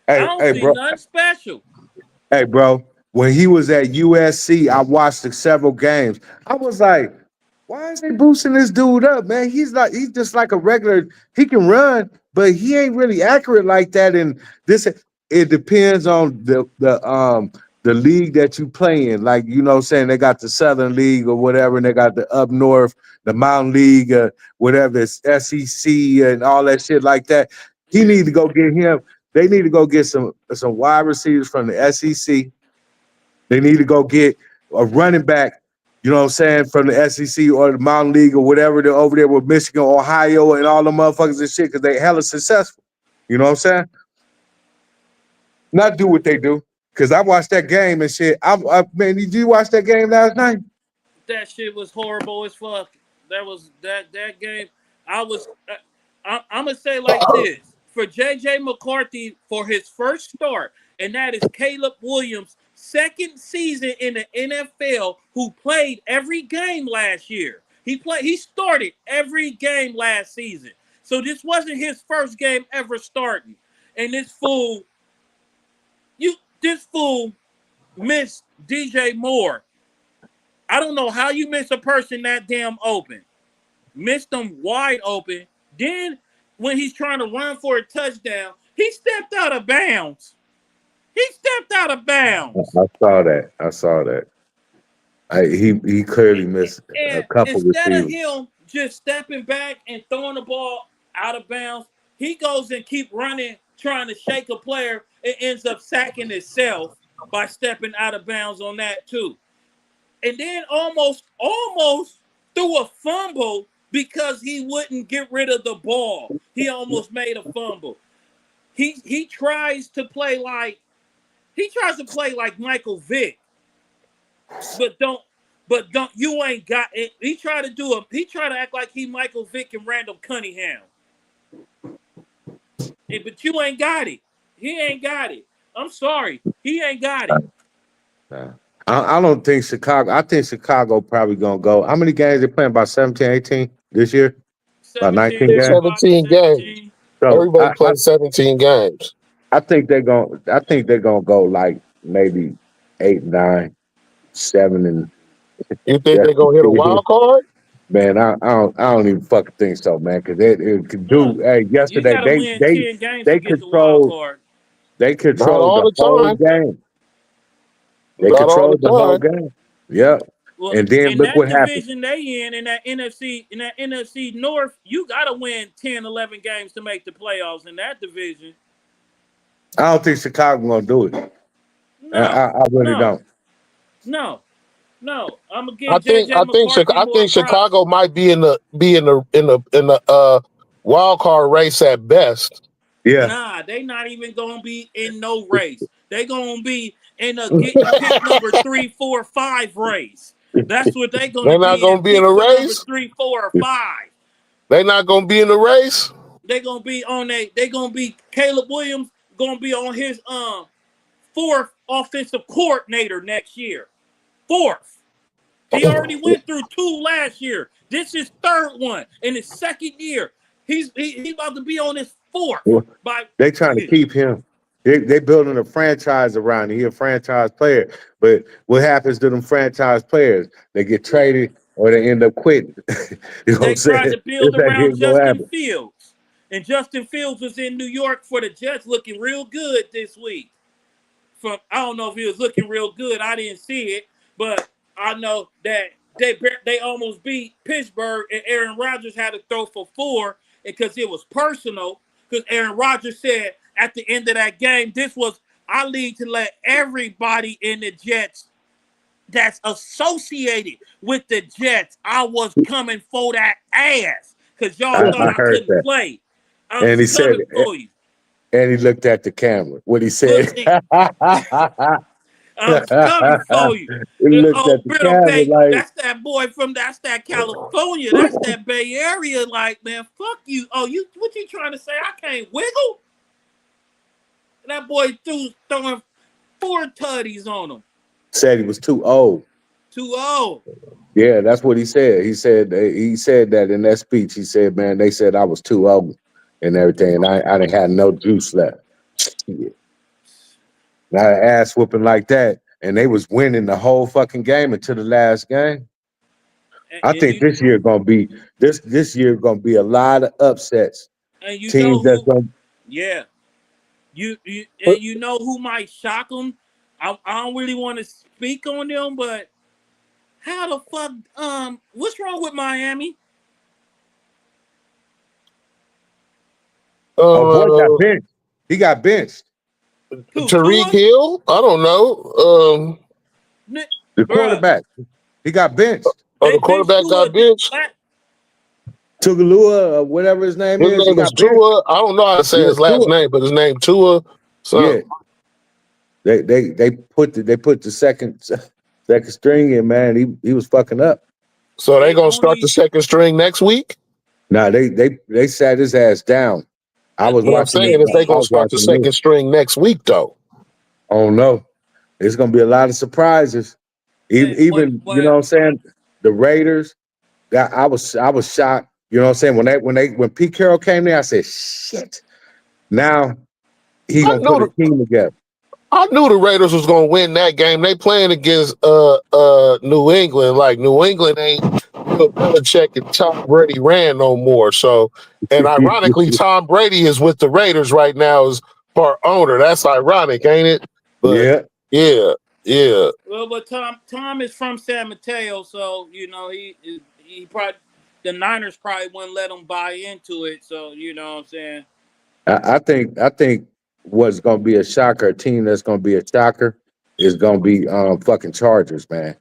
I hey, don't hey, see bro. nothing special. Hey, bro. When he was at USC, I watched several games. I was like, why is they boosting this dude up, man? He's just like a regular. He can run, but he ain't really accurate like that. And this, it depends on the league that you play in. Like, you know what I'm saying, they got the Southern League or whatever, and they got the up north, the Mountain League, whatever, it's SEC and all that shit like that. He need to go get him. They need to go get some wide receivers from the SEC. They need to go get a running back, you know what I'm saying, from the SEC or the Mountain League or whatever. They're over there with Michigan, Ohio, and all the motherfuckers and shit because they hella successful. You know what I'm saying? Not do what they do. Because I watched that game and shit. Man, did you watch that game last night? That shit was horrible as fuck. That game. I was. I'm gonna say like this for JJ McCarthy for his first start, and that is Caleb Williams' second season in the NFL, who played every game last year. He started every game last season. So this wasn't his first game ever starting. And this fool missed DJ Moore. I don't know how you miss a person that damn open. Missed them wide open. Then when he's trying to run for a touchdown, he stepped out of bounds. He stepped out of bounds. I saw that. I saw that. He clearly missed a And couple instead of receivers. him just stepping back and throwing the ball out of bounds, he goes and keep running, trying to shake a player. It ends up sacking itself by stepping out of bounds on that too. And then almost threw a fumble because he wouldn't get rid of the ball. He almost made a fumble. He tries to play like Michael Vick, but don't you ain't got it. He tried to act like he Michael Vick and Randall Cunningham. But you ain't got it. He ain't got it. I'm sorry. He ain't got it. Nah. I don't think Chicago. I think Chicago probably gonna go. How many games they playing? About 17, 18 this year? About 17. 19 games. Everybody 17 games. 17. So Everybody plays 17 games. I think they're gonna. I think they're gonna go like maybe 8, 9, 7, and You think yeah. they're going to hit a wild card? Man, I don't even fucking think so, man. Because it could No. do. Hey, You yesterday gotta win 10 games to they get the wild controlled card. they Not controlled all the the whole time. game. They Not all the controlled the whole time. game. Yeah. Well, And then in look that what happened. division they in that NFC North, you gotta win 10, 11 games to make the playoffs in that division. I don't think Chicago gonna do it. No, I really no, don't. no, no. I'm gonna I give think JJ I think McCarthy I more think props. Chicago might be in the wild card race at best. Yeah. Nah, they not even gonna be in no race. They gonna be in a getting pick number 3, 4, 5 race. That's what they gonna They're not be going in. to be in a Pick the number race. 3, 4, or 5. They're not going to be in the race. They gonna be on a. They gonna be Caleb Williams gonna be on his fourth offensive coordinator next year. Fourth. He already went through 2 last year. This is third one in his second year. He's about to be on his fourth by. They trying to keep him. They building a franchise around him. He a franchise player. But what happens to them franchise players? They get traded or they end up quitting. You know what I'm They tried saying? to build It's like around it's gonna Justin happen. Fields, and Justin Fields was in New York for the Jets, looking real good this week. I don't know if he was looking real good. I didn't see it, but I know that they almost beat Pittsburgh, and Aaron Rodgers had to throw for 4 because it was personal. Because Aaron Rodgers said at the end of that game, "This was I need to let everybody in the Jets that's associated with the Jets. I was coming for that ass because y'all thought I I heard couldn't that. play. I And was he said coming for you." and he looked at the camera. What he Look, said. I'm coming for you. He The looked at old the Brittle camera Bay, like, that's that boy from that's that California, that's that Bay Area. Like, man, fuck you. Oh, you what you trying to say? I can't wiggle. That boy throwing four tutties on him. said he was too old. Too old. Yeah, that's what he said. He said that in that speech. He said, "Man, they said I was too old and everything, and I didn't have no juice left." Yeah. Not an ass whooping like that, and they was winning the whole fucking game until the last game. I And think you this year gonna be this year gonna be a lot of upsets. and you know Teams that's who? gonna Yeah, you know who might shock them. I don't really want to speak on them, but how the fuck what's wrong with Miami? oh boy got Uh, benched. He got benched. Who Tariq Tua? Hill? I don't know. The Bruh, quarterback. He got benched. The they benched quarterback Tua. got benched. Tugalua, whatever his name His is, he name is got benched. Tua. I don't know how to say Yeah, his last Tua. name, but his name Tua. So Yeah. They put the second string in, man. He was fucking up. they They gonna start the only second string next week. Nah, they sat his ass down. I was What I'm against watching saying is they I gonna was start the watching this. second string next week, though. Oh no. It's gonna be a lot of surprises. Even you know what I'm saying? The Raiders, that I was shocked. You know what I'm saying? When Pete Carroll came there, I said, shit. Now he I gonna put a knew team together. I knew the Raiders was gonna win that game. They playing against New England. Like New England ain't Bill Belichick and Tom Brady ran no more. So and ironically, Tom Brady is with the Raiders right now as part owner. That's ironic, ain't it? But Yeah. yeah. well, but Tom is from San Mateo, so you know he probably the Niners probably wouldn't let him buy into it. So you know what I'm saying. I think what's gonna be a shocker, a team that's gonna be a shocker, is gonna be fucking Chargers, man.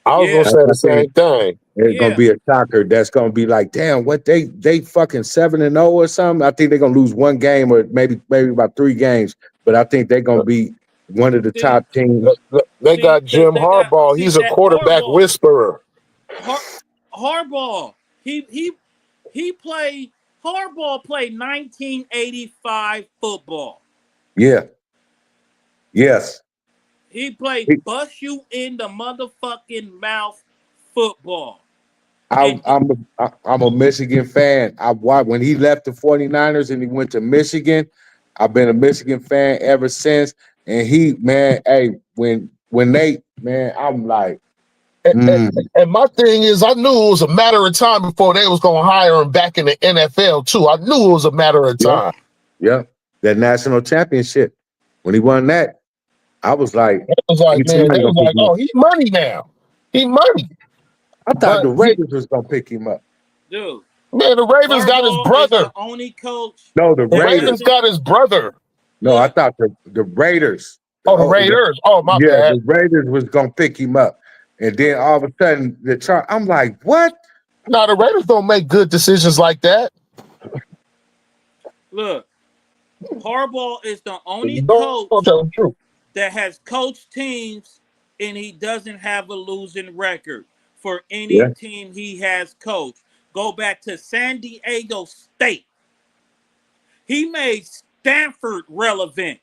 I was gonna Yeah, say I the think same thing. it's gonna yeah. be a shocker. That's gonna be like, damn, what they fucking 7-0 or something. I think they're gonna lose one game or maybe about 3 games, but I think they're gonna be one of the See, top teams. They got Jim they got Harbaugh. He's a that quarterback whisperer. Har- Harbaugh. He played. Harbaugh played 1985 football. Yeah, yes. He played He- bust you in the motherfucking mouth football. I, And I'm a Michigan fan. I watched when he left the 49ers and he went to Michigan. I've been a Michigan fan ever since. And he, man, hey, when they, man, I'm like, And, mm, and my thing is, I knew it was a matter of time before they was gonna hire him back in the NFL too. I knew it was a matter of yeah, time. yeah. That national championship. When he won that, I was like, It was I like, can man, somebody they gonna was pick like, him up. oh, he money now. He money. I thought But the Raiders was gonna pick him up. dude, man, the Ravens got his Harbaugh is brother. the only coach No, the The that Raiders. Ravens doesn't got his brother. No, I look. thought the Raiders. Oh, the Raiders. Oh, my Yeah, bad. the Raiders was gonna pick him up, and then all of a sudden the chart. I'm like, what? No, the Raiders don't make good decisions like that. Look, Harbaugh is the only Don't coach tell the truth. that has coached teams and he doesn't have a losing record for any Yeah, team he has coached. Go back to San Diego State. He made Stanford relevant.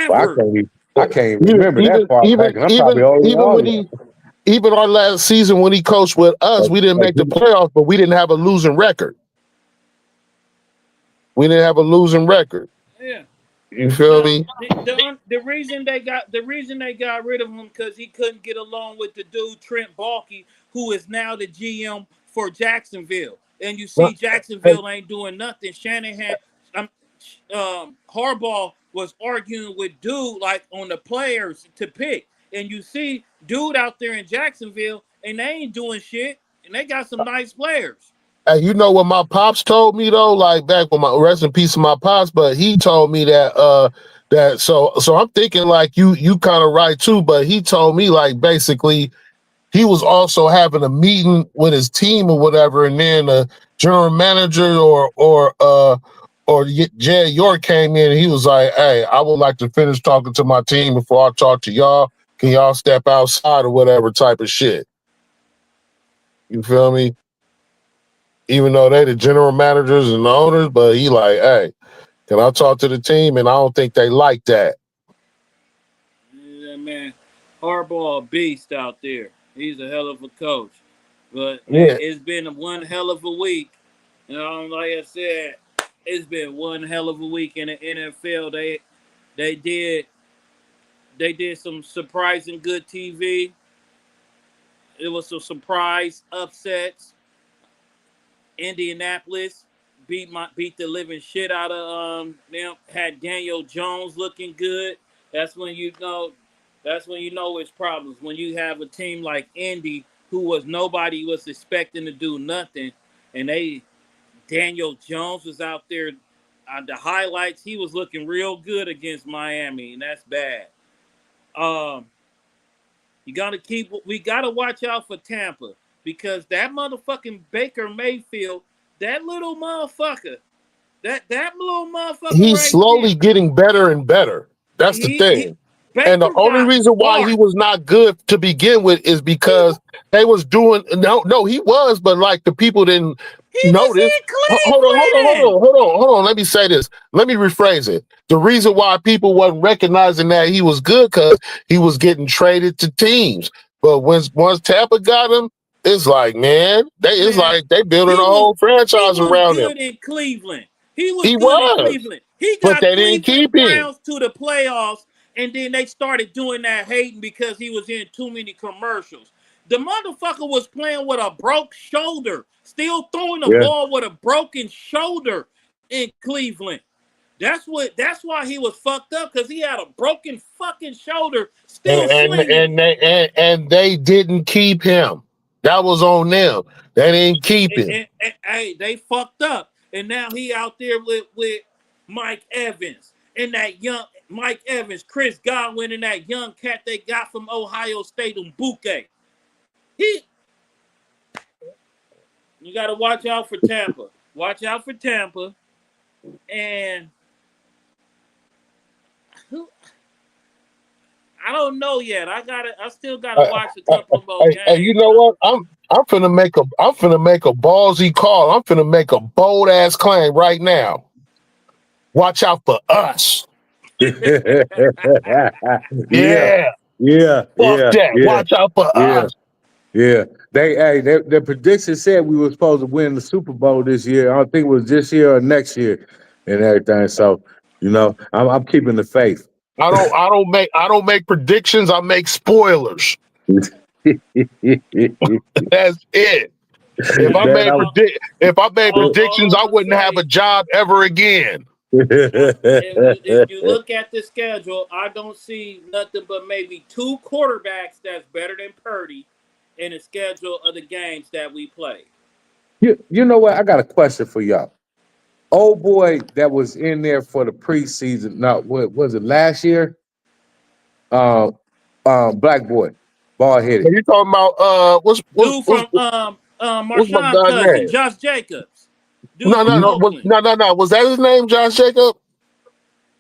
well, Stanford. I can't even Even remember that even far back, even and I'm probably even older than even all when of he even our last season when he coached with us, them. we didn't Like, make the playoffs, but we didn't have a losing record. We didn't have a losing record. Yeah. You feel No, me? the reason they got rid of him because he couldn't get along with the dude Trent Baalke, who is now the GM for Jacksonville. And you see, But Jacksonville ain't doing nothing. Shanahan, um, Harbaugh was arguing with dude like on the players to pick, and you see dude out there in Jacksonville, and they ain't doing shit, and they got some nice players. hey, you know what my pops told me though, like back when my rest in peace of my pops, but he told me that so I'm thinking like you kind of right too, but he told me like basically he was also having a meeting with his team or whatever, and then the general manager or Jed York came in and he was like, "Hey, I would like to finish talking to my team before I talk to y'all. Can y'all step outside or whatever type of shit?" You feel me? Even though they the general managers and the owners, but he like, "Hey, can I talk to the team?" And I don't think they like that. Yeah, man, Harbaugh a beast out there. He's a hell of a coach. But Yeah, it's been one hell of a week. Like I said, it's been one hell of a week in the NFL. They did they did some surprising good TV. It was some surprise upsets. Indianapolis beat the living shit out of them. Had Daniel Jones looking good. That's when you know. That's when you know it's problems. When you have a team like Indy, who was nobody was expecting to do nothing, and Daniel Jones was out there. The highlights, he was looking real good against Miami, and that's bad. Um, we gotta watch out for Tampa because that motherfucking Baker Mayfield, that little motherfucker, that little motherfucker he's right there, slowly getting better and better. That's the he thing. And the Baker only got reason why he heart. was not good to begin with is He because they was doing no, he was, but like the people didn't he was notice. in Cleveland. Hold on. Let me say this. Let me rephrase it. The reason why people wasn't recognizing that he was good because he was getting traded to teams. But once Tampa got him, it's like, man, it's Man, like they building a he was whole he franchise was around him. good in Cleveland. He was He good in was, Cleveland. He but got they didn't Cleveland keep him. Browns to the playoffs, and then they started doing that hating because he was in too many commercials. The motherfucker was playing with a broke shoulder, still throwing the Yeah. ball with a broken shoulder in Cleveland. That's why he was fucked up because he had a broken fucking shoulder, and still and slinging it. and they and they didn't keep him. That was on them. They didn't keep him. Hey, they fucked up, and now he out there with Mike Evans and that young Mike Evans, Chris Godwin, and that young cat they got from Ohio State, Mbuke. He, you got to watch out for Tampa. Watch out for Tampa, and who I don't know yet. I still gotta Uh, watch a couple of more you games, know but what? I'm finna make a ballsy call. I'm finna make a bold ass claim right now. Watch out for us. Yeah, Yeah, yeah, fuck yeah, that. yeah, Watch out for yeah, us. yeah. The prediction said we were supposed to win the Super Bowl this year. I don't think it was this year or next year and everything. So, I'm keeping the faith. I don't make predictions. I make spoilers. That's it. If I Man, made if I made all predictions, I'm I gonna wouldn't have a say, job ever again. if you look at the schedule, I don't see nothing but maybe two quarterbacks that's better than Purdy in the schedule of the games that we play. you know what? I got a question for y'all. Old boy that was in there for the preseason. Not what was it last year? Uh, Black boy, bald Are headed. you talking about Dude from what's my Marshawn guy cousin, name? Josh Jacobs. Dude No, from no, no, Oakland. Was that his name, Josh Jacob?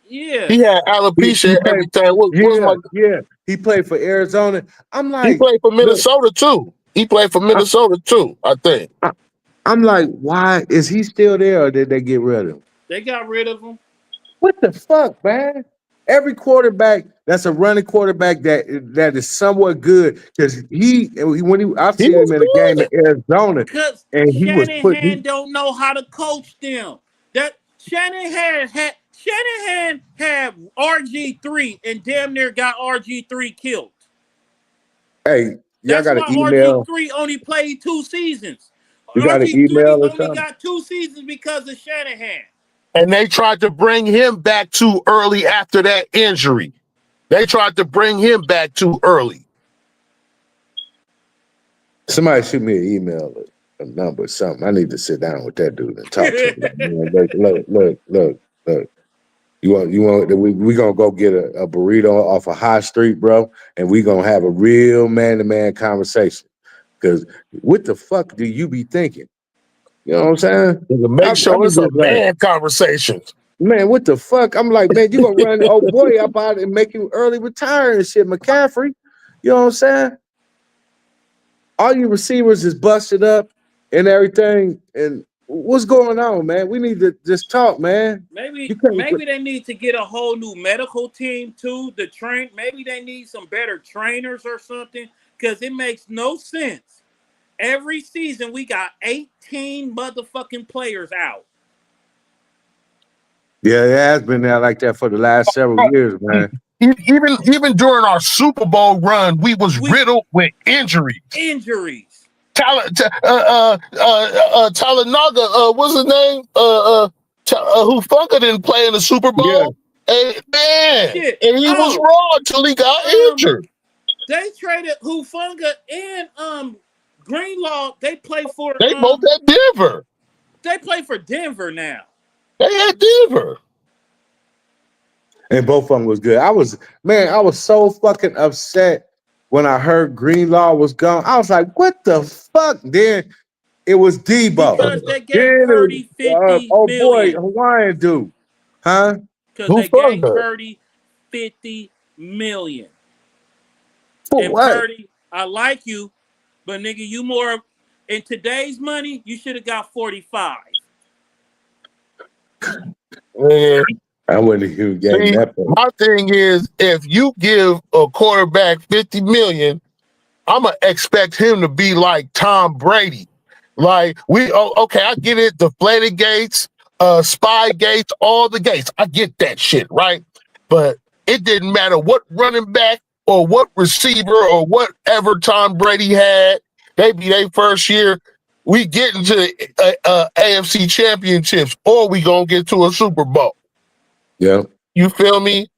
Yeah. He had He alopecia and played. everything. What's Yeah, my? yeah. He played for Arizona. I'm He like, played for look, Minnesota too. He played for I, Minnesota too, I think. I'm like, why is he still there, or did they get rid of him? They got rid of him. What the fuck, man? Every quarterback that's a running quarterback that is somewhat good because I've He seen was him in a game in good. Arizona Because and he was put. Shanahan don't know how to coach them. That Shanahan had RG3 and damn near got RG3 killed. Hey, y'all That's got an why email? RG3 only played 2 seasons. You got an RG3 email or only something? got 2 seasons because of Shanahan. And they tried to bring him back too early after that injury. They tried to bring him back too early. Somebody shoot me an email, a number, or something. I need to sit down with that dude and talk to him. Like, man, look. You want? We gonna go get a burrito off a high street, bro, and we gonna have a real man to man conversation. Because what the fuck do you be thinking? You know what I'm saying? Make I sure be it's a just like, man conversation. man, what the fuck? I'm like, man, you gonna run old boy up out and make you early retire and shit, McCaffrey. You know what I'm saying? All you receivers is busted up and everything. And what's going on, man? We need to just talk, man. You can't. Maybe they need to get a whole new medical team too. The train. Maybe they need some better trainers or something. Because it makes no sense. Every season we got 18 motherfucking players out. Yeah, it has been there like that for the last several years, man. Even during our Super Bowl run, we was riddled with injuries. Talanoga, what's his name? Hufanga didn't play in the Super Bowl. Yeah. And he was raw until he got injured. They traded Hufanga and Greenlaw. They play for. They both at Denver. They play for Denver now. They at Denver. And both of them was good. I was so fucking upset when I heard Greenlaw was gone. I was like, what the fuck? Then it was Debo. Because they gave Purdy $50 million. Boy, Hawaiian dude. Huh? Because they gave Purdy $50 million. For and what? Purdy, I like you, but nigga, you more in today's money, you should have got 45. Yeah. I wouldn't even get that. My thing is, if you give a quarterback $50 million, I'm gonna expect him to be like Tom Brady. Like okay, I get it, deflated gates, spy gates, all the gates. I get that shit, right? But it didn't matter what running back or what receiver or whatever Tom Brady had. They be their first year. We get into AFC championships, or we gonna get to a Super Bowl. Yeah. You feel me?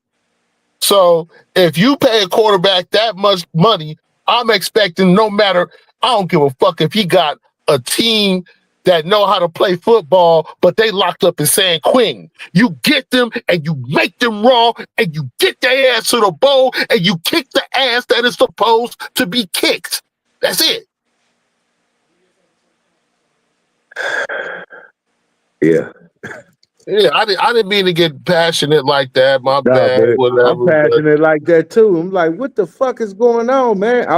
So if you pay a quarterback that much money, I'm expecting no matter, I don't give a fuck if he got a team that know how to play football, but they locked up in San Quentin. You get them and you make them raw and you get their ass to the bowl and you kick the ass that is supposed to be kicked. That's it. Yeah. Yeah, I didn't mean to get passionate like that. My bad. Whatever. I'm passionate like that too. I'm like, what the fuck is going on, man?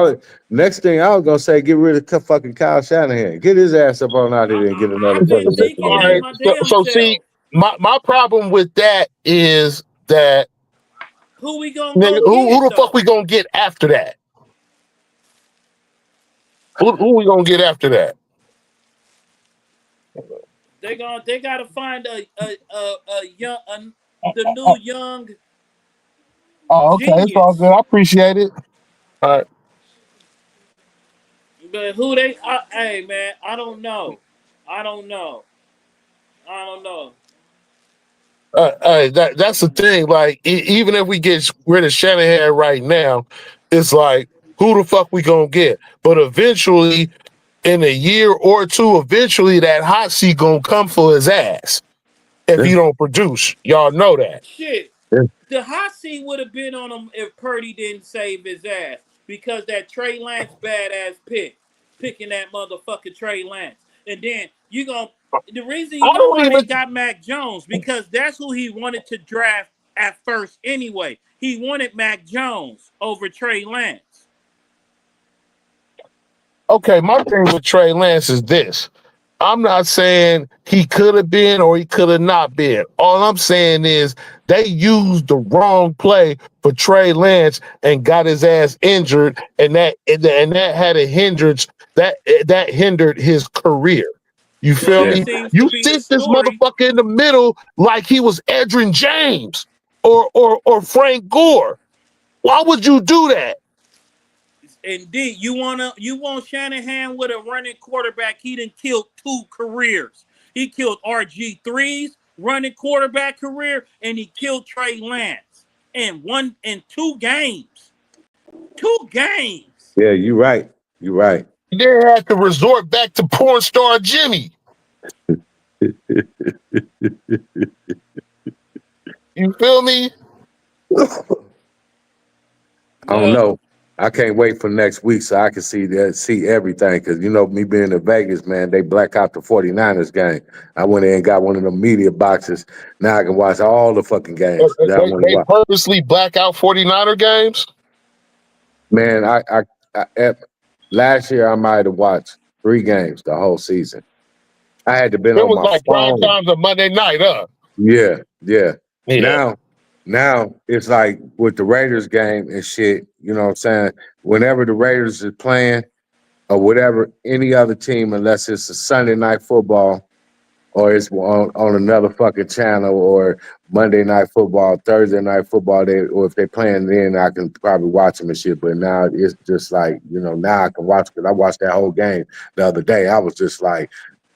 Next thing I was gonna say, get rid of fucking Kyle Shanahan. Get his ass up on out here and get another fucking. All right. So see, my problem with that is that who we gonna who the fuck we gonna get after that? Who we gonna get after that? They gotta find the new young. Oh, okay, genius. It's all good. I appreciate it. All right. But who they? Hey man, I don't know. That's the thing. Like, even if we get rid of Shanahan right now, it's like, who the fuck we gonna get? But eventually, in a year or two, eventually that hot seat gonna come for his ass if he don't produce. Y'all know that. Shit. The hot seat would have been on him if Purdy didn't save his ass, because that Trey Lance badass picking that motherfucker Trey Lance. And then the reason you know why they got Mac Jones, because that's who he wanted to draft at first anyway. He wanted Mac Jones over Trey Lance. Okay, my thing with Trey Lance is this. I'm not saying he could have been or he could have not been. All I'm saying is they used the wrong play for Trey Lance and got his ass injured, and that had a hindrance that hindered his career. You feel me? You sit this motherfucker in the middle like he was Edgerrin James or Frank Gore. Why would you do that? Indeed, you want Shanahan with a running quarterback. He done killed 2 careers. He killed RG3's running quarterback career, and he killed Trey Lance in 2 games. 2 games. Yeah, you're right. You're right. They had to resort back to porn star Jimmy. You feel me? I don't know. I can't wait for next week so I can see everything. Because you know me being in Vegas, man, they black out the 49ers game. I went in and got one of the media boxes. Now I can watch all the fucking games that I want to They watch. purposely black out 49er games. Man, last year I might have watched 3 games the whole season. I had to been It on was my like prime phone. times on Monday night, huh? Yeah, yeah. Yeah. Now it's like with the Raiders game and shit, you know what I'm saying? Whenever the Raiders is playing or whatever, any other team, unless it's a Sunday night football or it's on another fucking channel or Monday night football, Thursday night football, or if they playing then I can probably watch them and shit. But now it's just like, you know, now I can watch because I watched that whole game the other day. I was just like,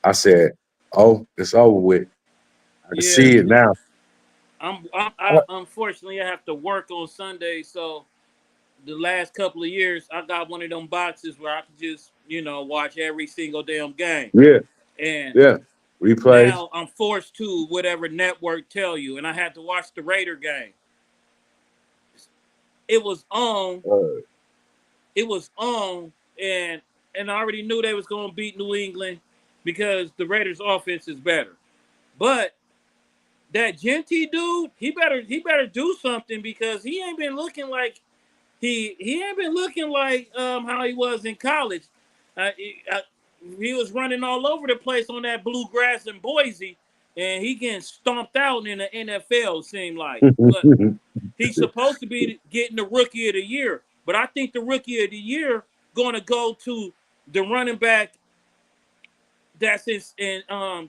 I said, oh, it's over with. I can Yeah, see it now. I unfortunately I have to work on Sunday, so the last couple of years I got one of them boxes where I can just watch every single damn game, Yeah, and yeah. Replays. now I'm forced to whatever network tell you, and I had to watch the Raider game. It was on. Uh, It was on, and I already knew they was going to beat New England because the Raiders' offense is better. But that Genty dude, he better do something because he ain't been looking like he ain't been looking like how he was in college. He was running all over the place on that bluegrass in Boise, and he getting stomped out in the NFL. Seemed like, but he's supposed to be getting the Rookie of the Year. But I think the Rookie of the Year going to go to the running back that's in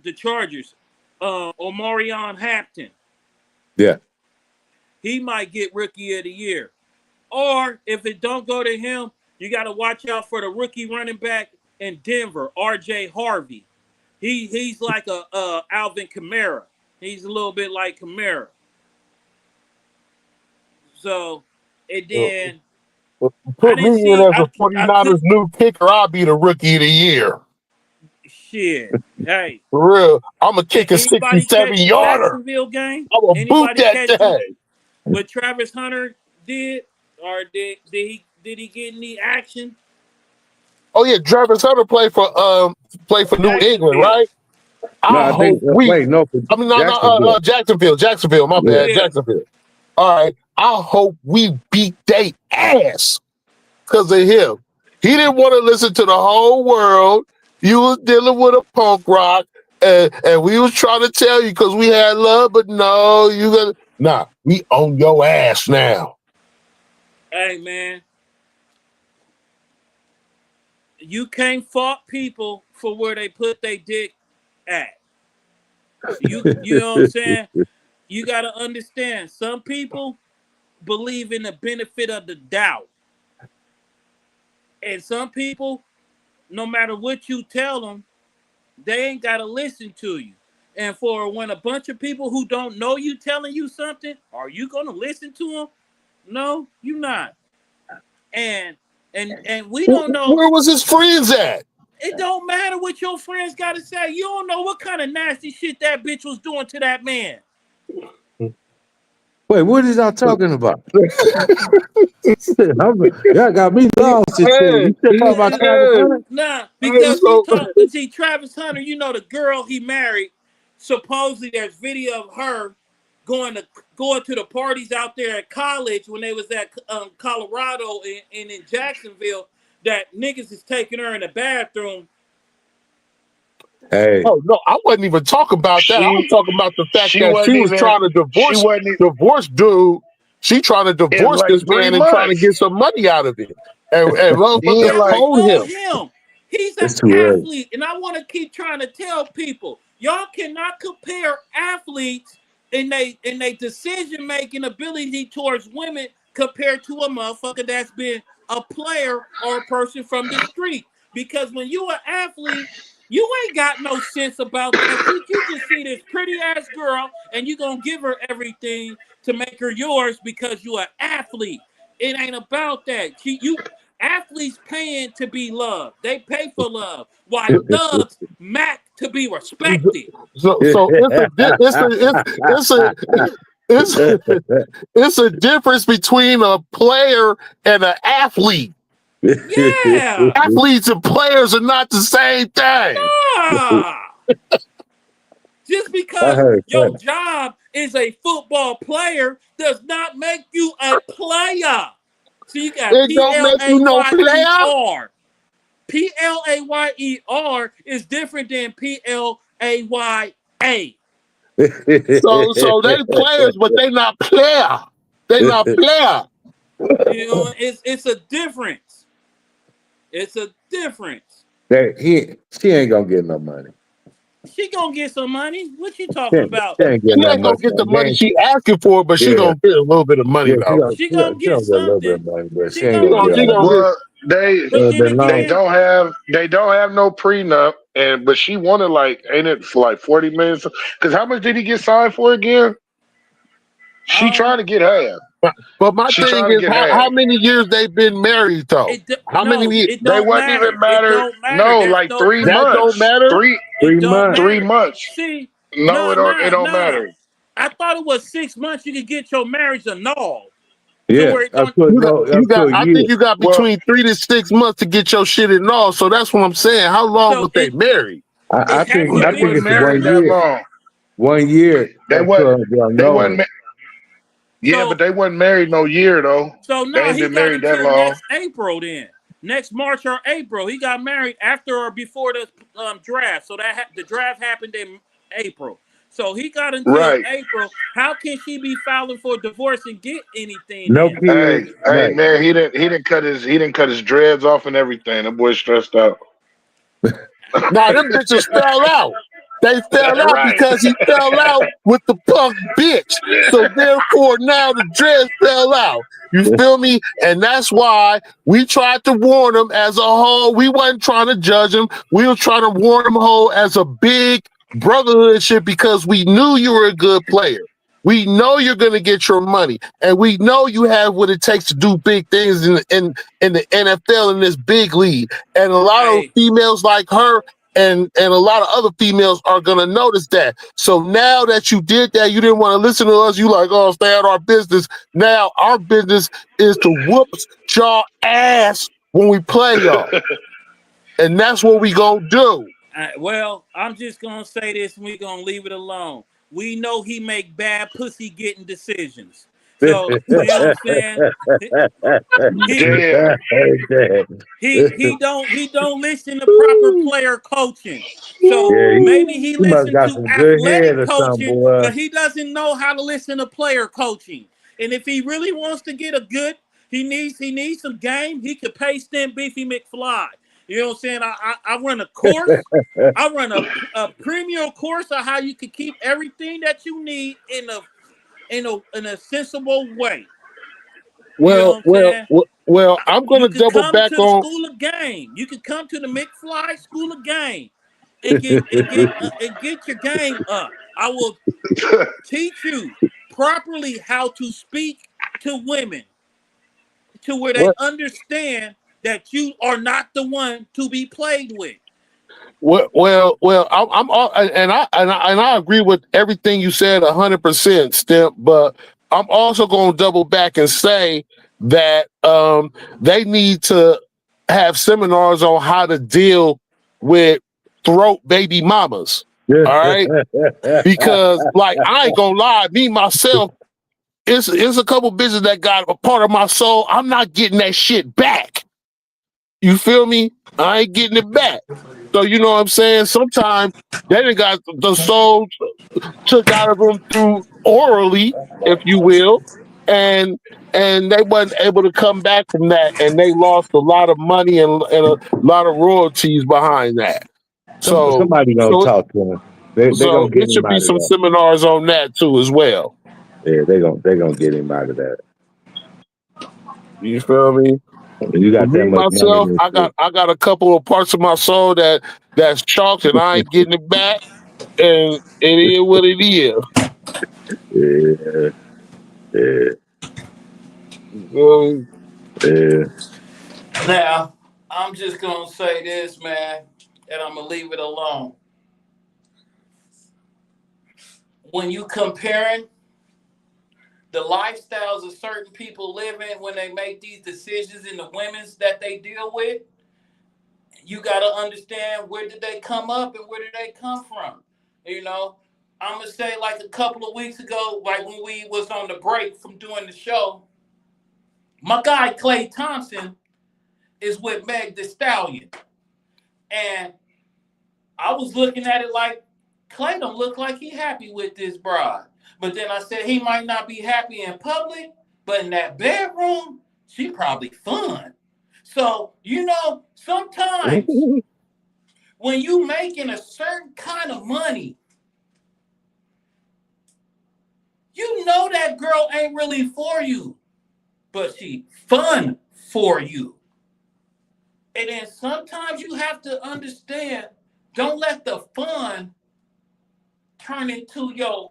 the Chargers, Omarion Hampton. Yeah. He might get Rookie of the Year. Or if it don't go to him, you got to watch out for the rookie running back in Denver, R.J. Harvey. He's like a Alvin Kamara. He's a little bit like Kamara. So, and then I Put me didn't in see as a I could 49ers new kicker, I'll be the rookie of the year. shit. Hey, For real. I'm going to did kick a anybody 67 catch the yarder. Jacksonville game? I'm going to boot Anybody that catch thing. what Travis Hunter did, or did he get any action? Oh, yeah. Travis Hunter played for New England, Jacksonville. right? No, I I think hope we. wait, no, for I mean, no, Jacksonville. Jacksonville. My Yeah. bad, Yeah. Jacksonville. All right. I hope we beat they ass because of him. He didn't want to listen to the whole world. You was dealing with a punk rock, and we was trying to tell you because we had love, but no, we on your ass now. Hey man, you can't fault people for where they put their dick at. You know what I'm saying? You gotta understand. Some people believe in the benefit of the doubt, and some people, no matter what you tell them, they ain't gotta listen to you. And for when a bunch of people who don't know you telling you something, are you gonna listen to them? No, you're not. And we don't know. Where was his friends at? It don't matter what your friends got to say. You don't know what kind of nasty shit that bitch was doing to that man. Wait, what is y'all talking about? Y'all got me lost into it. Hey, You still talking about Travis hey, Hunter? Nah, hey, because he so talked. See, Travis Hunter, the girl he married. Supposedly, there's video of her going to the parties out there at college when they was at Colorado and in Jacksonville. That niggas is taking her in the bathroom. Hey, oh no, I wasn't even talking about that. I was talking about the fact She that she wasn't was even. trying to She wasn't. divorce dude. She trying to In divorce like this 3 man and trying to months. get some money out of it. And He motherfuckers in That like. was told on him. him. He's an it's too early. athlete, and I want to keep trying to tell people, y'all cannot compare athletes and they decision making ability towards women compared to a motherfucker that's been a player or a person from the street. Because when you an athlete, you ain't got no sense about that shit. You just see this pretty ass girl and you gonna give her everything to make her yours because you an athlete. It ain't about that. You athletes paying to be loved. They pay for love. While thugs mac to be respected. So it's a difference between a player and an athlete. Yeah. Athletes and players are not the same thing. Ah. Just I because heard your that. job is a football player does not make you a player. So you got It don't make you no player. Player is different than PLAYA. So they players, but they not player. They not player. You know, it's a difference. It's a difference. She ain't gonna get no money. She gonna get some money. What you She talking ain't, about? she ain't getting She that ain't gonna much get the money. money she asking for, but she Yeah, gonna get a little bit of money yeah, though. She gonna she get gonna get a little bit something. of money, but she She ain't gonna gonna get get She all gonna that. get. Well, they but It'll then be they long. again, don't have no prenup, but she wanted like ain't it for like 40 million? Because how much did he get signed for again? She trying um to get half. But my She thing trying to is, get how half. many years they been married though? How many no, years? it They don't wasn't even matter. It matter. don't matter. No, There's like no That don't 3 months. matter. it Three don't months. 3 matter. months. See, No, it don't nah. matter. I thought it was 6 months you could get your marriage annulled to Yeah, where it up don't. to You got, no, you up to got. a I year. think you got Well, between 3 to 6 months to get your shit and all. So that's what I'm saying. How long So was they married? I it think has well, to I they think be. wasn't it's married one that year. long. 1 year They up wasn't. to the They know wasn't. it. Yeah, but So they wasn't married no year though. so They no, ain't he been got married that until long. next April then. Next March or April, he got married after or before the draft. So the draft happened in April. So he got until Right. April. How can she be filing for divorce and get anything No then? Hey, kids, hey, nothing. man, he didn't cut his dreads off and everything. That boy stressed out. Nah, them bitches fell out. They fell out Right. because he fell out with the punk bitch. So therefore, now the dreads fell out. You feel me? And that's why we tried to warn him as a whole. We wasn't trying to judge him. We were trying to warn him whole as a big brotherhood shit because we knew you were a good player. We know you're gonna get your money, and we know you have what it takes to do big things in the NFL in this big league. And a lot of Hey, females like her and a lot of other females are gonna notice that. So now that you did that, you didn't want to listen to us. You like, oh, stay out our business. Now our business is to whoop y'all ass when we play y'all, and that's what we gonna do. well, I'm just gonna say this, and we're gonna leave it alone. We know he make bad pussy getting decisions. So you know what I'm saying? He Damn. he don't listen to proper player coaching. So Yeah, maybe he he must listened got to some good head athletic or something, coaching, boy. but he doesn't know how to listen to player coaching. And if he really wants to get a good, he needs some game. He could pay Stem Beefy McFly. You know what I'm saying? I run a course. I run a premium course of how you can keep everything that you need in a sensible way. You know Well, what I'm well, saying? well, well. I'm You gonna could double come back to the on. school of game. You could come to the McFly School of Game and get your game up. I will teach you properly how to speak to women to where they Well, understand that you are not the one to be played with. well. I'm all, and I agree with everything you said 100%, Stimp. But I'm also going to double back and say that they need to have seminars on how to deal with throat baby mamas. All right, because like I ain't gonna lie, me myself, it's a couple bitches that got a part of my soul. I'm not getting that shit back. You feel me? I ain't getting it back. So you know what I'm saying? Sometimes they done got the soul took out of them through orally, if you will, and they wasn't able to come back from that, and they lost a lot of money and a lot of royalties behind that. So Somebody gonna so talk to him. They gonna so get it him should be out of some that. seminars on that too as well. Yeah, they gonna get him out of that. You feel me? You For got that me much money, myself, then I got a couple of parts of my soul that's chalked, and I ain't getting it back. And it is what it is. yeah, yeah, Um, yeah. Now, I'm just gonna say this, man, and I'm gonna leave it alone. When you comparing the lifestyles of certain people live in when they make these decisions and the women's that they deal with, you got to understand where did they come up and where did they come from. You know, I'm gonna say like a couple of weeks ago, like when we was on the break from doing the show, my guy Clay Thompson is with Meg Thee Stallion, and I was looking at it like Clay don't look like he happy with this bride. But then I said he might not be happy in public, but in that bedroom, she probably fun. So, you know, sometimes when you making a certain kind of money, you know that girl ain't really for you, but she fun for you. And then sometimes you have to understand, don't let the fun turn into your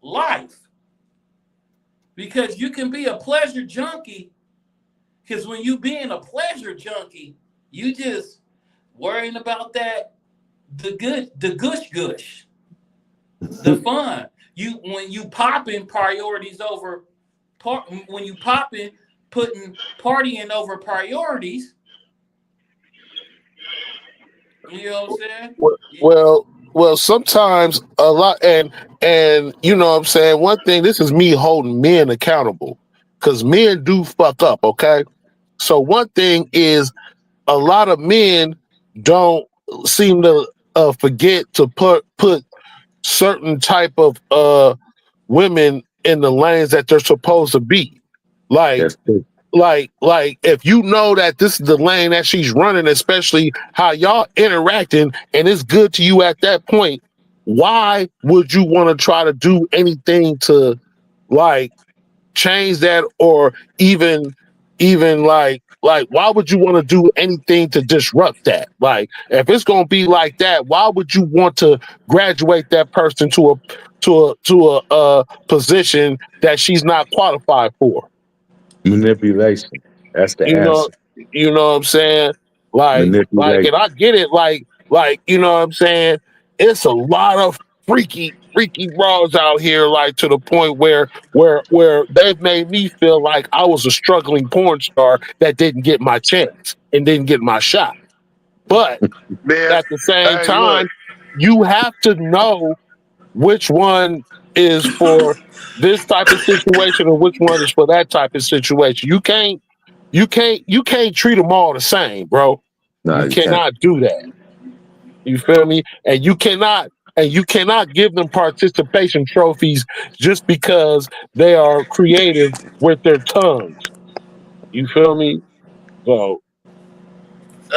life. Because you can be a pleasure junkie. Because when you being a pleasure junkie, you just worrying about that, the gush, the fun. You when you popping priorities over when you popping putting partying over priorities. You know what I'm saying? Well, sometimes a lot, and you know what I'm saying. One thing, this is me holding men accountable, because men do fuck up. Okay, so one thing is a lot of men don't seem to forget to put certain type of women in the lanes that they're supposed to be. Like That's true. like if you know that this is the lane that she's running, especially how y'all interacting and it's good to you at that point, why would you want to try to do anything to like change that, or even like why would you want to do anything to disrupt that? Like if it's going to be like that, why would you want to graduate that person to a position that she's not qualified for? Manipulation. That's the You know, answer. you know what I'm saying? And Manipulation. I get it. You know what I'm saying? It's a lot of freaky bras out here, like to the point where they've made me feel like I was a struggling porn star that didn't get my chance and didn't get my shot. But Man, at the same hey, look, time, you have to know which one is for this type of situation and which one is for that type of situation. You can't treat them all the same, bro. No, You you can't. cannot do that. You feel me? And you cannot give them participation trophies just because they are creative with their tongues. You feel me? So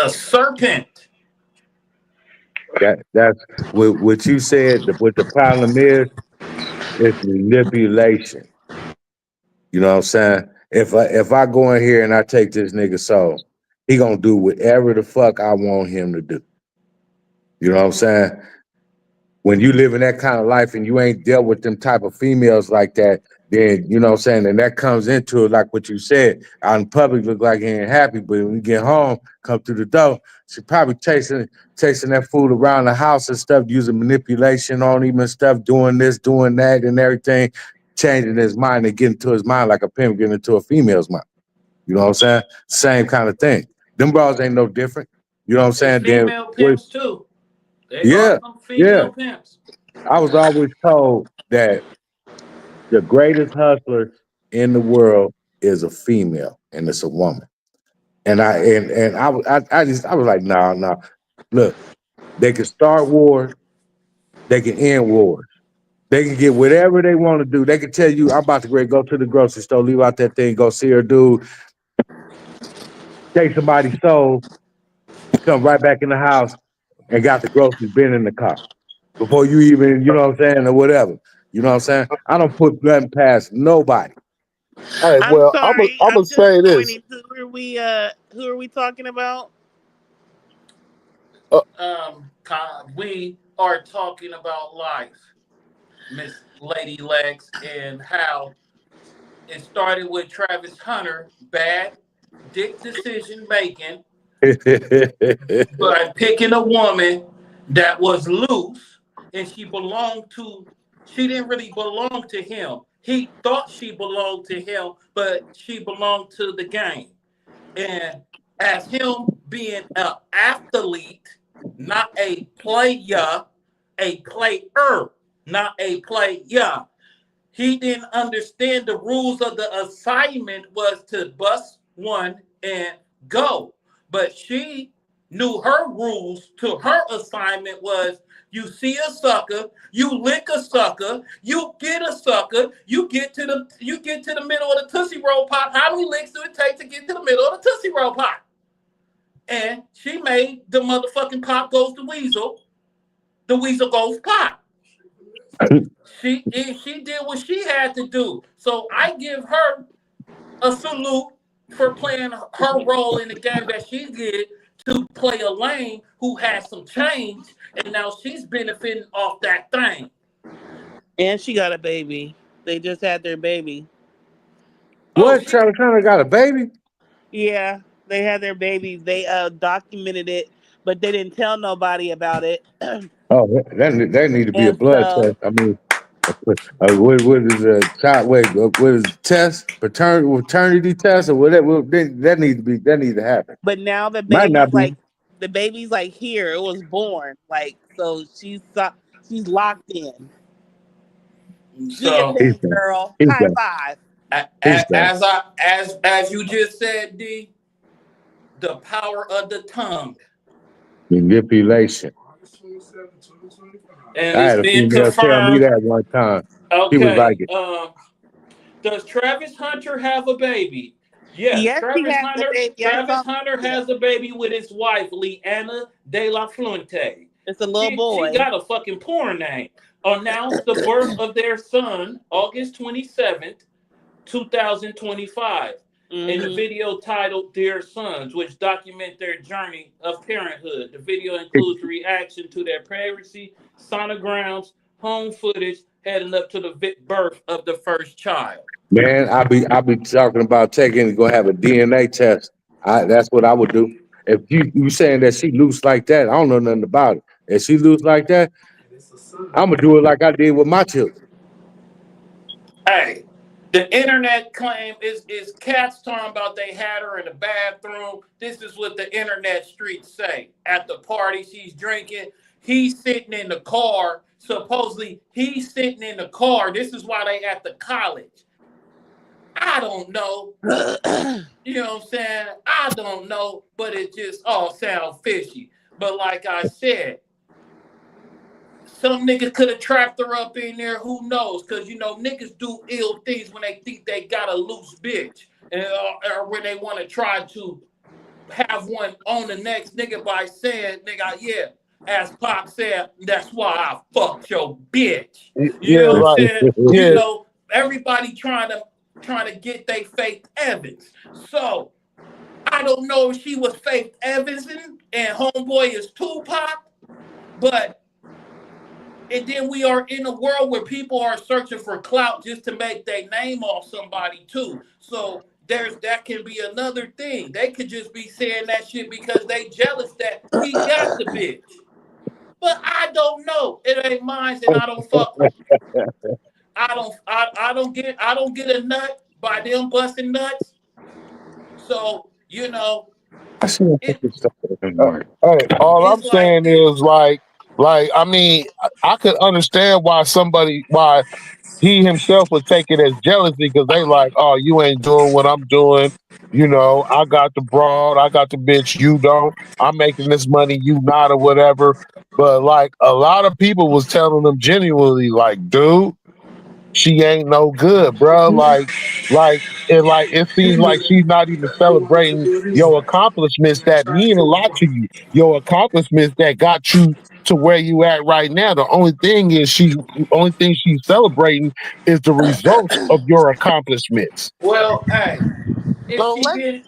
A serpent. That's what you said. What the problem is manipulation. You know what I'm saying? If I go in here and I take this nigga soul, he gonna do whatever the fuck I want him to do. You know what I'm saying? When you live in that kind of life and you ain't dealt with them type of females like that, then you know what I'm saying, and that comes into it like what you said. Out in public look like he ain't happy, but when you get home, come through the door, she probably chasing that food around the house and stuff, using manipulation on him and stuff, doing this, doing that, and everything, changing his mind and getting to his mind like a pimp getting into a female's mind. You know what I'm saying? Same kind of thing. Them bras ain't no different. You know what I'm And saying? Then female pimps too. They are yeah, some yeah. female pimps. I was always told that the greatest hustler in the world is a female, and it's a woman. And I was like, no, no. Look, they can start wars, they can end wars. They can get whatever they want to do. They can tell you, I'm about to go to the grocery store, leave out that thing, go see her dude, take somebody's soul, come right back in the house and got the groceries bin in the car before you even, you know what I'm saying, or whatever. You know what I'm saying? I don't put nothing past nobody. hey, I'm well, I'm gonna sorry. I'm I'm gonna say just this. joining. Who are we talking about? Uh, We are talking about life, Miss Lady Legs, and how it started with Travis Hunter, bad dick decision making, by picking a woman that was loose and she didn't really belong to him. He thought she belonged to him, but she belonged to the game. And as him being an athlete, not a player, a player, not a player, he didn't understand the rules of the assignment was to bust one and go. But she knew her rules to her assignment was you see a sucker, you lick a sucker, you get a sucker, you get to the middle of the Tootsie Roll Pop. How many licks do it take to get to the middle of the Tootsie Roll Pop? And she made the motherfucking pop goes the weasel goes pop. She did what she had to do. So I give her a salute for playing her role in the game that she did to play a lane who had some change, and now she's benefiting off that thing. And she got a baby. They just had their baby. Oh, What? she Travis Hunter got a baby? Yeah, they had their baby. They documented it, but they didn't tell nobody about it. Oh, that need to be a And blood so, test. I mean, what is a child? Wait, what is test? Paternity test or whatever? Well, that needs to be. That needs to happen. but now Might not be. the baby's like here. It was born. Like so, she's locked in. Do your so He's thing, done. girl. He's High done. five. He's done. as you just said, D, the power of the tongue, Manipulation. and I it's had a been female tell me confirmed. that one time. He was like, Okay, does Travis Hunter have a baby? Yes, Yes, he has the baby. I Travis saw the Hunter video. has a baby with his wife, Leanna De La Fuente. It's a little She boy. got a fucking porn name. Announced the birth of their son August 27th, 2025, in the Hmm. video titled Dear Sons, which document their journey of parenthood. The video includes reaction to their pregnancy, sonograms, home footage heading up to the birth of the first child. man, I be talking about taking go have a DNA test. That's what I would do. If you saying that she loose like that, I don't know nothing about it. If she loose like that, I'm gonna do it like I did with my children. Hey, the internet claim is cats talking about they had her in the bathroom. This is what the internet streets say. At the party, she's drinking. He's sitting in the car. Supposedly, he's sitting in the car. This is why they at the college. I don't know. You know what I'm saying? I don't know, but it just all sounds fishy. But like I said, some nigga could have trapped her up in there. Who knows? Because, niggas do ill things when they think they got a loose bitch. And, or when they want to try to have one on the next nigga by saying, nigga, yeah, as Pop said, that's why I fucked your bitch. You Yeah, know what I'm right. saying? Yeah, Everybody trying to get they Faith Evans. So I don't know if she was Faith Evans and homeboy is Tupac, but and then we are in a world where people are searching for clout just to make their name off somebody too. So that can be another thing. They could just be saying that shit because they jealous that he got the bitch. But I don't know. It ain't mine, and I don't fuck with. I don't get a nut by them busting nuts. So I should have put it this stuff in mind. hey, all I'm it's like saying this. is like I mean, I could understand why he himself would take it as jealousy because they like, oh, you ain't doing what I'm doing. I got the broad, I got the bitch, you don't. I'm making this money, you not, or whatever. But like a lot of people was telling them genuinely, like, dude, she ain't no good, bro. Like it seems like she's not even celebrating your accomplishments that mean a lot to you. Your accomplishments that got you to where you at right now. The only thing she's celebrating is the results of your accomplishments. Well, hey, if So she let's did,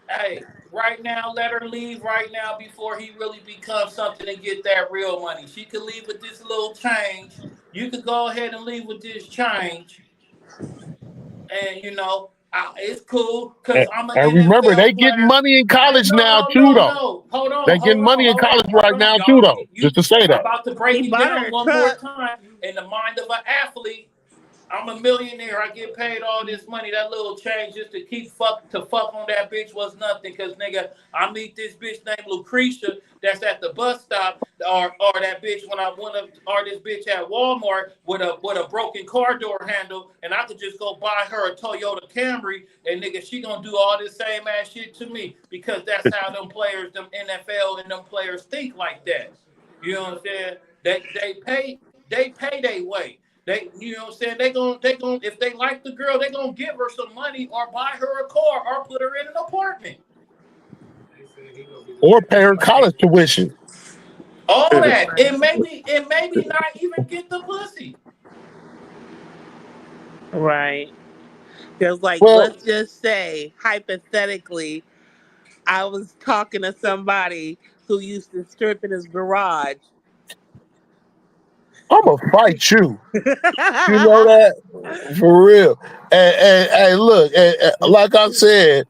hey, right now, let her leave right now before he really becomes something and get that real money. She could leave with this little change. You could go ahead and leave with this change, and it's cool because And, I'm an and remember, they NFL getting player. money in Hey, college no, now no, too, no, though. no. Hold on, They hold getting on, money in hold college on, hold right on, now too, y'all. though. You, Just to say I'm that. about to he break it bought her down a one more truck. time in the mind of an athlete. I'm a millionaire. I get paid all this money. That little change just to fuck on that bitch was nothing. Cause nigga, I meet this bitch named Lucretia that's at the bus stop, or that bitch when I went up, or this bitch at Walmart with a broken car door handle, and I could just go buy her a Toyota Camry, and nigga, she gonna do all this same ass shit to me because that's how them players, them NFL and them players think like that. You know what I'm saying? They pay their way. They, you know what I'm saying? They gon' if they like the girl, they gonna give her some money or buy her a car or put her in an apartment. Or pay her college tuition. All that. And maybe not even get the pussy. Right. Because, like, Well, let's just say, hypothetically, I was talking to somebody who used to strip in his garage. I'm gonna fight you. You know that for real. And look, like I said,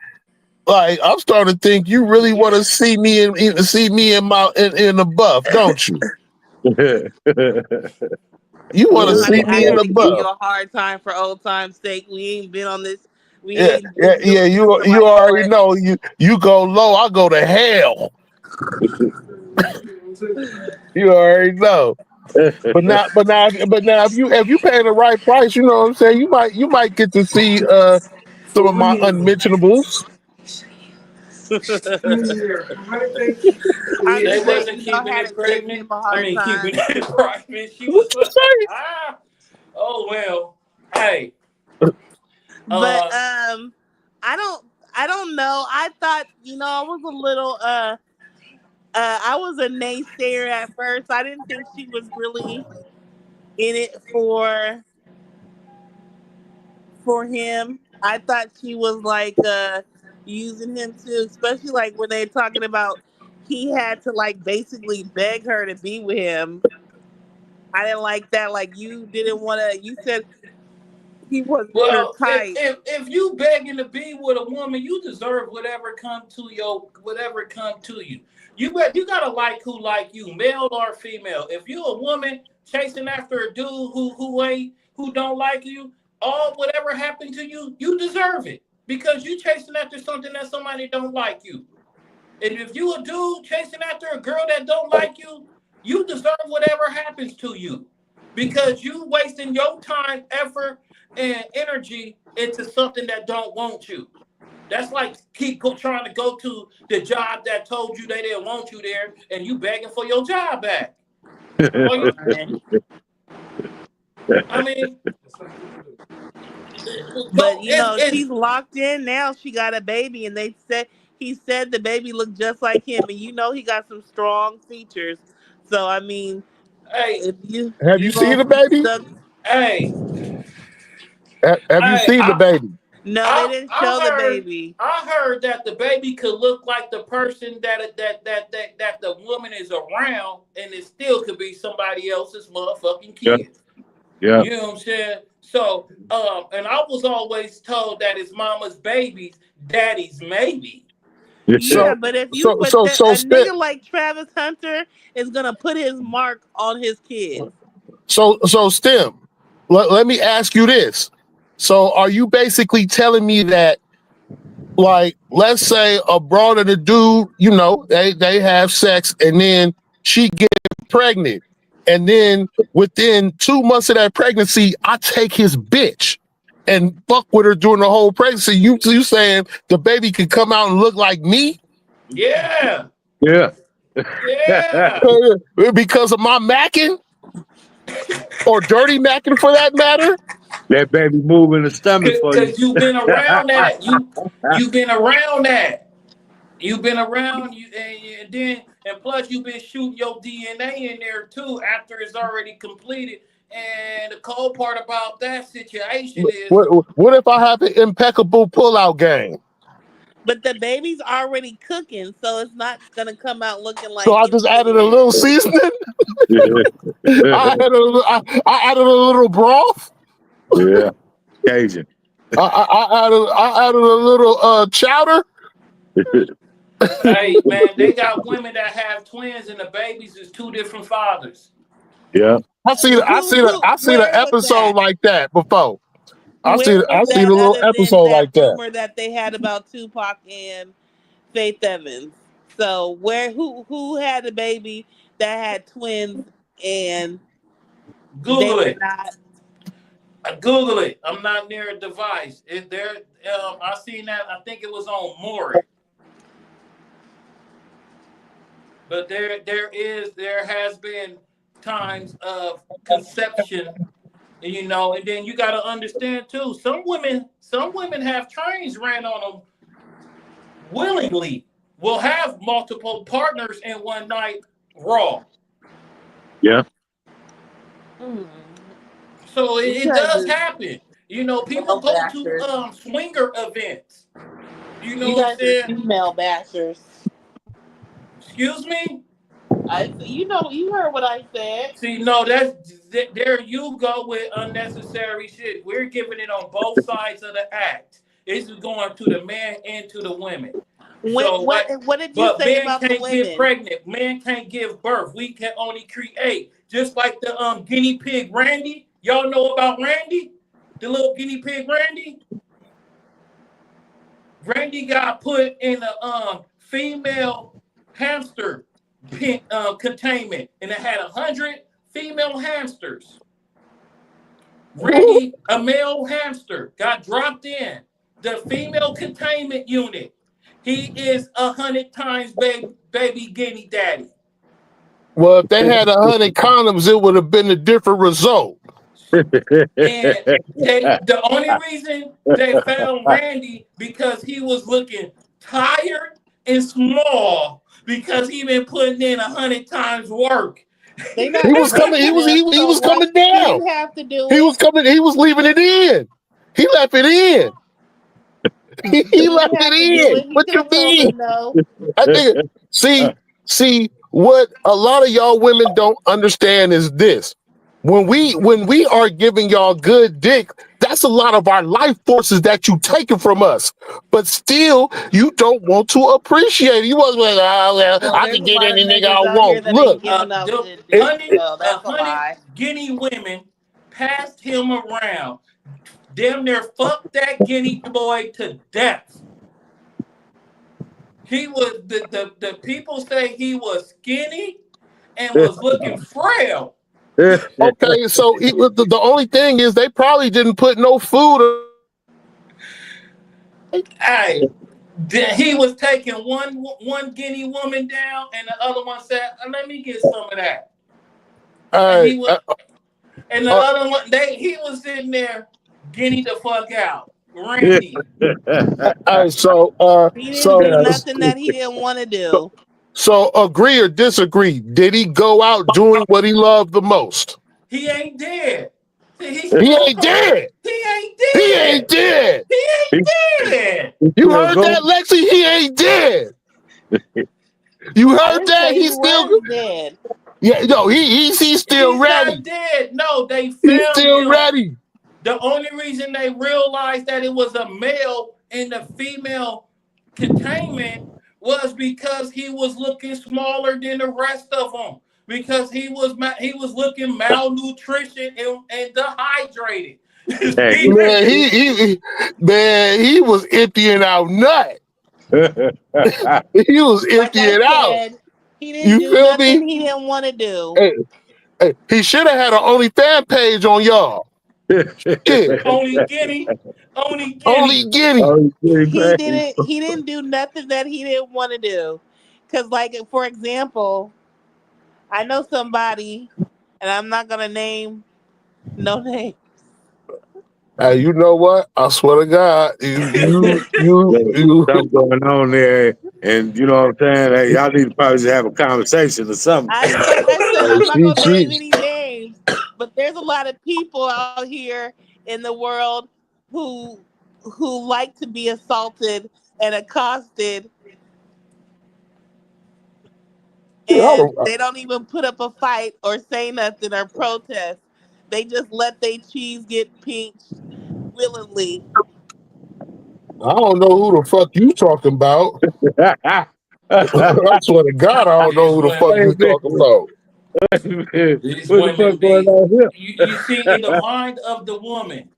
like I'm starting to think you really want to see me in my in the buff, don't you? You You want to know, see I me in had the to give buff? you a hard time for old time's sake. We ain't been on this. We Yeah, ain't yeah, been yeah. doing this for You like already what? know. You go low, I go to hell. You already know. But now, if you pay the right price, you know what I'm saying. You might get to see some of my unmentionables. I'm They just letting wasn't you know I keeping had it to give pregnant. him a I hard mean, keeping time. it private. She What was you say? oh well. Hey, But uh, I don't I don't know. I thought, I was a little I was a naysayer at first. I didn't think she was really in it for him. I thought she was like using him too, especially like when they're talking about he had to like basically beg her to be with him. I didn't like that. Like you didn't want to. You said he wasn't your well, if type. if if you begging to be with a woman, you deserve whatever come to you. You gotta like who like you, male or female. If you a woman chasing after a dude who don't like you, all whatever happened to you, you deserve it because you chasing after something that somebody don't like you. And if you a dude chasing after a girl that don't like you, you deserve whatever happens to you because you wasting your time, effort, and energy into something that don't want you. That's like trying to go to the job that told you they didn't want you there, and you begging for your job back. Or you, Right. I mean, But go. It's she's locked in now. She got a baby, and he said the baby looked just like him, and he got some strong features. So I mean, hey if Have you you seen gonna the be baby? stuck. hey Have you hey. seen the baby? No, they I didn't show I the heard baby. I heard that the baby could look like the person that the woman is around, and it still could be somebody else's motherfucking Yeah, kid. yeah. You know what I'm saying? So, and I was always told that it's mama's babies, daddy's maybe. Yeah, So but so so so a Steph, nigga like Travis Hunter is gonna put his mark on his kids. so Stem, let me ask you this. So are you basically telling me that, like, let's say a broad and a dude, they have sex and then she gets pregnant, and then within 2 months of that pregnancy, I take his bitch and fuck with her during the whole pregnancy. You saying the baby could come out and look like me Yeah, Yeah. yeah. because of my macking or dirty macking for that matter? That baby moving the stomach for you. Cause you've been around that. You've been around that. You've been around you, and plus you've been shooting your DNA in there too after it's already completed. And the cold part about that situation is, What if I have an impeccable pullout game? But the baby's already cooking, so it's not gonna come out looking So like I just added anything a else. little seasoning. I added a little broth. Yeah. Cajun. I added a little chowder. hey man, they got women that have twins and the babies is two different fathers. Yeah. I seen an Where was episode that? like that before. Where was I seen that a little other than episode that like that. rumor that they had about Tupac and Faith Evans? So where who had a baby that had twins and they Google were it. not? Google it. I'm not near a device. It there. I seen that. I think it was on Maury. But there has been times of conception, and then you got to understand too. Some women have trains ran on them willingly. Will have multiple partners in one night raw. Yeah. Mm, So it, you it guys does are happen. People female go to bashers. swinger events. You know You what I'm guys are saying? female bashers. Excuse me. You heard what I said. See, no, there you go with unnecessary shit. We're giving it on both sides of the act. It's going to the man and to the women. When So like, what did you but say men about the can't get women? pregnant. Men can't give birth. We can only create. Just like the guinea pig Randy. Y'all know about Randy? The little guinea pig Randy? Randy got put in a female hamster containment, and it had 100 female hamsters. Randy, a male hamster, got dropped in the female containment unit. He is 100 times baby guinea daddy. Well, if they had 100 condoms, it would have been a different result. And the only reason they found Randy because he was looking tired and small because he been putting in 100 times work. They He not was coming. breaking him, He so was why coming he down. didn't have to do He was it? coming. He was leaving it in. He left it in. He He left didn't it have to do in. it. He What could you have told mean? them no. I think. See. What a lot of y'all women don't understand is this: when we are giving y'all good dick, that's a lot of our life forces that you taking from us. But still, you don't want to appreciate it. You was like, oh, well, Well, I there's can a get lot of any nigga I niggas out here want. that ain't Look, giving out The good it, dick, it, so a that's a hundred lie. guinea women passed him around. Damn near fucked that guinea boy to death. He was the people say he was skinny and was looking frail. okay, so the only thing is they probably didn't put no food. Hey, he was taking one guinea woman down, and the other one said, "Let me get some of that." And Uh, he was, uh, and the uh, other one, he was sitting there, guinea the fuck out, Randy. He didn't so do nothing that he didn't want to do. so agree or disagree? Did he go out doing what he loved the most? He ain't dead. See, he's He still ain't going. dead. He ain't He ain't dead. dead. He He ain't dead. You still heard that, going. Lexi? He ain't dead. You I heard didn't that? say he He's still, was dead. yeah, no, he's still He's not ready. dead. No, they He's found still him. ready. The only reason they realized that it was a male in the female containment was because he was looking smaller than the rest of them. Because he was looking malnutrition and dehydrated. Hey. Man, he was emptying out nut. He was Like I emptying out. said, he didn't You do feel me? nothing he didn't want to do. Hey, hey, he should have had an OnlyFans page on y'all. Shit. only guinea, only Only guinea. Guinea. Oh, pretty He bad. didn't. He didn't do nothing that he didn't want to do. Cause, like, for example, I know somebody, and I'm not gonna name no name. Hey, you know what? I swear to God, There's something going on there, and you know what I'm saying. Hey, y'all need to probably just have a conversation or something. Like I said, I'm not gonna she, name any names, but there's a lot of people out here in the world who like to be assaulted and accosted, and they don't even put up a fight or say nothing or protest. They just let their cheese get pinched willingly. I don't know who the fuck you talking about. I swear to God, I don't know These who the fuck women. you talking about. These What the women fuck going be on here? you see in the mind of the woman.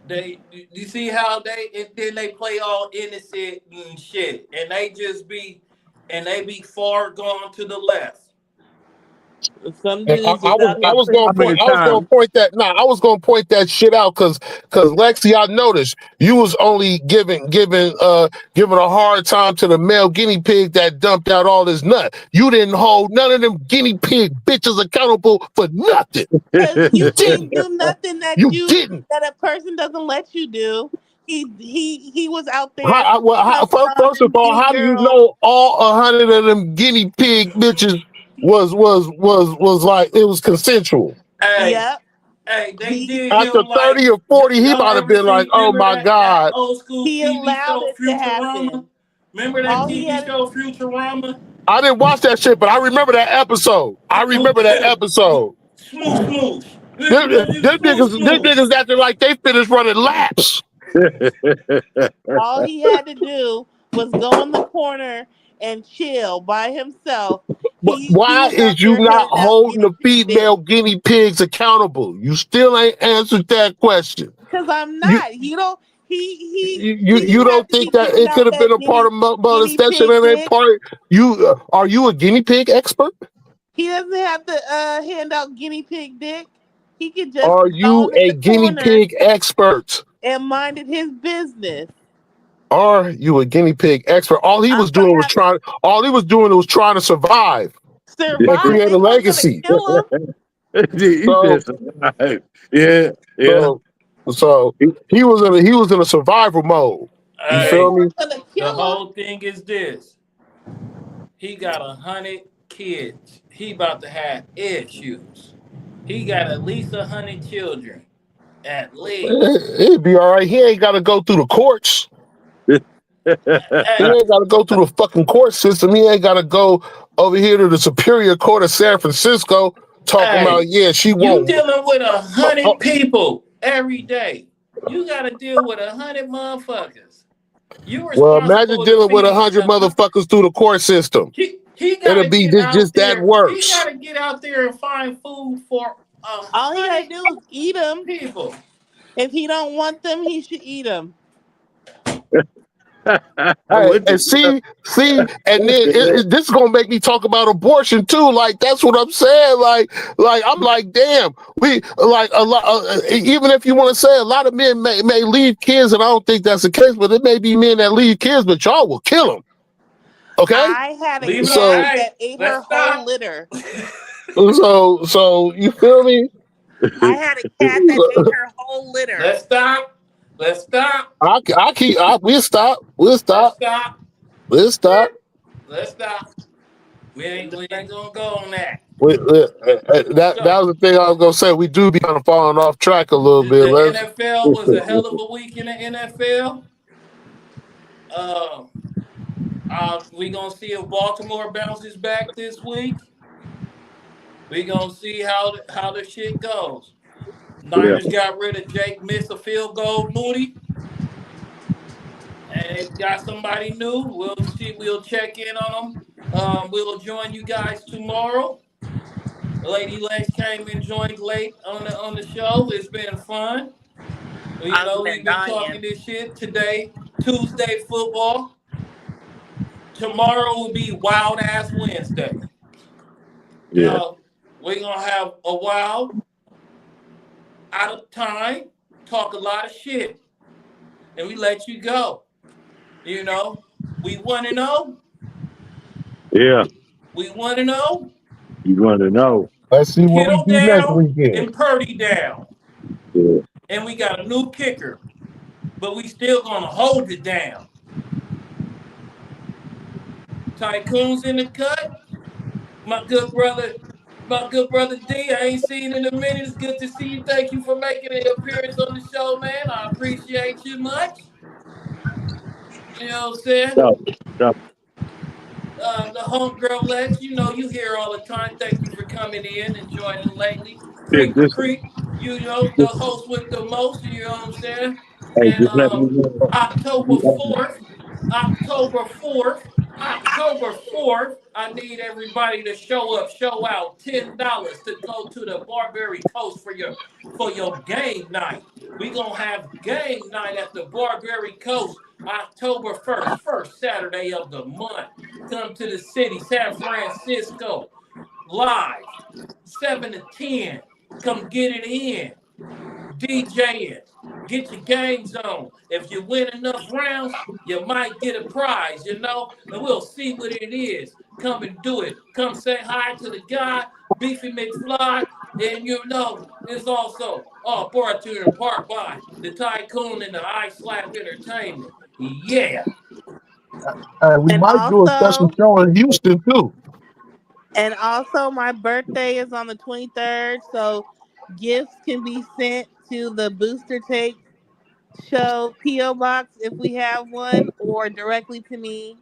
They you see how they and then they play all innocent and shit, and they be far gone to the left. Some And dudes I is was out I there was pretty gonna How many point times? I was gonna point that shit out because Lexi, I noticed you was only giving a hard time to the male guinea pig that dumped out all his nut. You didn't hold none of them guinea pig bitches accountable for nothing. because You you didn't. can't do nothing You didn't. that a person doesn't let you do. He was out there, First, telling first of them all, guinea how do you girls. know all 100 of them guinea pig bitches was like it was consensual? Hey, Yep. hey, they He did After him like 30 or 40, he y'all might have ever been like, see? oh Remember my that God. old school he TV allowed show it to Futurama? happen. Remember that All he TV had to show Futurama? I didn't watch that shit, but I remember that episode. I remember that episode. Smoosh smoosh. Them, We're gonna do smoosh them smoosh. niggas acting like they finished running laps. all he had to do was go in the corner and chill by himself. But He why was out is you there not handing out holding guinea the pig dick. female guinea pigs accountable? You still ain't answered that question. Because I'm You not. You don't. He you didn't have don't to think be that giving it could out have been that a part of guinea molestation pig and a dick. part you are you a guinea pig expert? He doesn't have to hand out guinea pig dick. He could just Are go you in a the guinea corner pig expert? and minded his business. Are you a guinea pig expert? I'm gonna have All he was doing was trying to survive and survive. create They a weren't gonna legacy. kill him. He So just survived. Yeah, yeah. so so he was in a survival mode. You They Hey, feel me? weren't gonna the kill him. whole thing is this. He got 100 kids. He about to have issues. He got at least 100 children. At least. It'd be all right. He ain't got to go through the courts. He Hey, ain't got to go through the fucking court system. He ain't got to go over here to the Superior Court of San Francisco talking about, hey, yeah, she you won't. dealing with a Oh, oh, hundred people every day. You got to deal with 100 motherfuckers. You well, imagine responsible to dealing with feed 100 motherfuckers through the court system. he got It'll to be get out just that there. He got worse. to get out there and find food for a All he gotta hundred do is eat them. people. If he don't want them, he should eat them. Hey, What and you- and then this is gonna make me talk about abortion too. Like that's what I'm saying. Like I'm like, damn, we like a lot. Even if you want to say a lot of men may leave kids, and I don't think that's the case, but it may be men that leave kids, but y'all will kill them. Okay, I had a Leave it on. cat so Hey, that ate her let's whole stop. litter. so you feel me? I had a cat that ate her whole litter. Let's stop. Let's stop. We'll Let's stop, stop. we'll stop. Let's stop. We ain't gonna go on that. That So was the thing I was gonna say. We do be kind of falling off track a little bit. the Let's NFL was a hell of a week in the NFL. Uh, we gonna see if Baltimore bounces back this week. We gonna see how the shit goes. Yeah, Niners got rid of Jake miss a field goal booty, and they got somebody new. We'll see. We'll check in on them. We'll join you guys tomorrow. Lady Lex came and joined late on the show. It's been fun. You I'm know, there we've been dying. talking this shit today. Tuesday football. Tomorrow will be wild ass Wednesday. You yeah, know, we're gonna have a wild out of time, talk a lot of shit, and we let you go. You know, we want to know. yeah. We want to know. You want to know? let's see what we Kittle do next down weekend. and Purdy down, Yeah, and we got a new kicker, but we still gonna hold it down. Tycoon's in the cut. My good brother, my good brother D. I ain't seen in a minute. It's good to see you. Thank you for making an appearance on the show, man. I appreciate you much. You know what I'm saying? so, so, The homegirl Lex, you know you here all the time. Thank you for coming in and joining lately. yeah, You know, the host with the most, you know what I'm saying? hey, And just let me know. October 4th, October 4th, October 4th, I need everybody to show up, show out $10 to go to the Barbary Coast for your game night. We gonna have game night at the Barbary Coast October 1st, first Saturday of the month. Come to the city, San Francisco, live, 7 to 10. Come get it in. DJing. Get your games on. If you win enough rounds, you might get a prize, and we'll see what it is. Come and do it. Come say hi to the guy, Beefy McFly, and it's also brought to you in part by the Tycoon and the Ice Slap Entertainment. Yeah. We And might do a special also, show in Houston too. my birthday is on the 23rd, so gifts can be sent to the Booster Take Show PO box if we have one, or directly to me.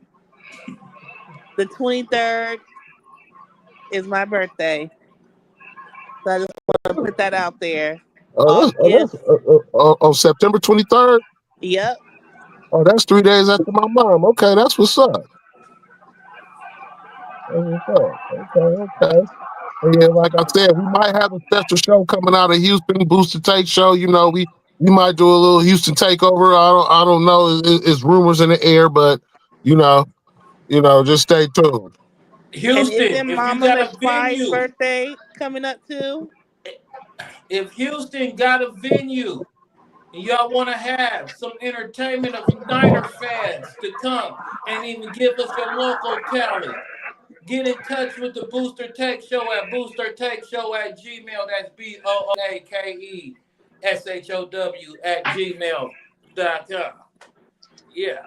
The 23rd is my birthday, so I just want to put that out there. All That's gifts. on September 23rd. Yep. Oh, that's 3 days after my mom. Okay, that's what's up. That's what's up. Okay. And yeah, like I said, we might have a special show coming out of Houston, Booster Take Show. We might do a little Houston takeover. I don't know. It's rumors in the air, but you know, just stay tuned. And Houston, isn't if you Mama got a McFly's venue, birthday coming up too? if Houston got a venue, and y'all want to have some entertainment of Niner fans to come and even give us your local talent, get in touch with the Booster Tech Show at boostertechshow@gmail. That's BOOAKESHOW@gmail.com. Yeah.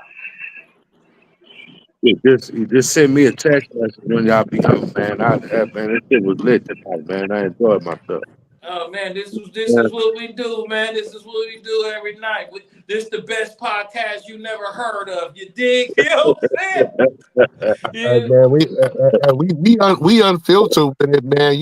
You just send me a text message when y'all be on, man. Man, this shit was lit tonight, man. I enjoyed myself. Oh man, this Yeah. is what we do, man. This is what we do every night. This the best podcast you never heard of. You dig? You know what I'm saying? Man, we unfiltered with it, man.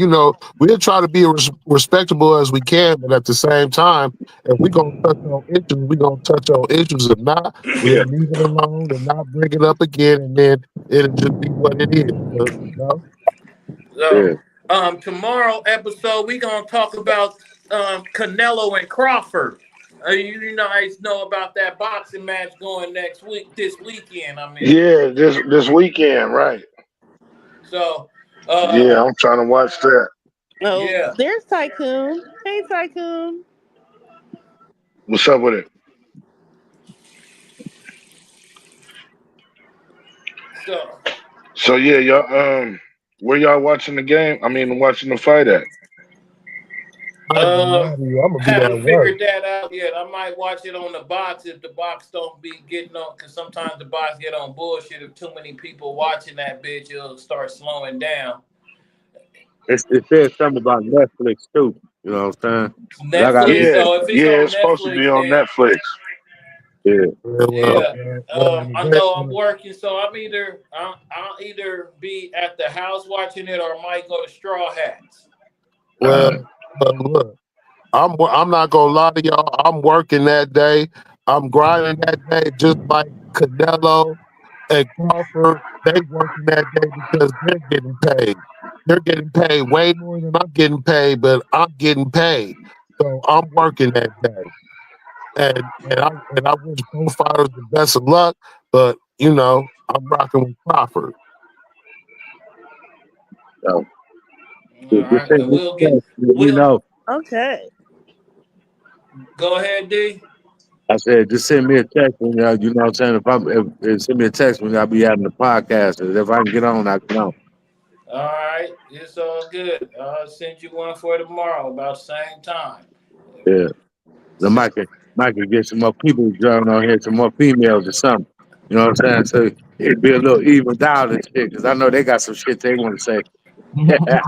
We'll try to be as respectable as we can, but at the same time, if we gonna touch on issues, we gonna touch on issues. If not, we'll Yeah. leave it alone and not bring it up again, and then it'll just be what it is. So, Yeah. tomorrow episode we gonna talk about Canelo and Crawford. You guys know about that boxing match going this weekend. I mean, Yeah, this weekend, right? so Yeah, I'm trying to watch that. Oh, yeah. there's Tycoon. Hey, Tycoon. What's up with it? So So yeah, y'all where y'all watching the game? I mean watching the fight at? I ain't gonna lie to you, I'm gonna be at haven't work. figured that out yet. I might watch it on the box if the box don't be getting on, because sometimes the box get on bullshit. If too many people watching that bitch, it'll start slowing down. It says something about Netflix too. You know what I'm saying? 'Cause I got Netflix. Yeah, So if it's yeah, on it's supposed to be Netflix, on then Netflix. yeah. Yeah, yeah. in a I day, know I'm working, so I'll either be at the house watching it or might go to Straw Hats. well, look, I'm not gonna lie to y'all. I'm working that day. I'm grinding that day, just like Canelo and Crawford. They working that day because they're getting paid. They're getting paid way more than I'm getting paid, but I'm getting paid. So I'm working that day, and I wish both fighters the best of luck. But I'm rocking with Crawford. So All just right, send and me a text, let me we'll know. Okay. go ahead, D. I said, just send me a text when y'all, you know what I'm saying? If send me a text when y'all be having the podcast. And if I can get on, I can on. All right, it's all good. I'll send you one for tomorrow about the same time. Yeah. The might could get some more people joining on here, some more females or something. You know what I'm saying? So it'd be a little evened out and shit, because I know they got some shit they want to say. Even though Yeah,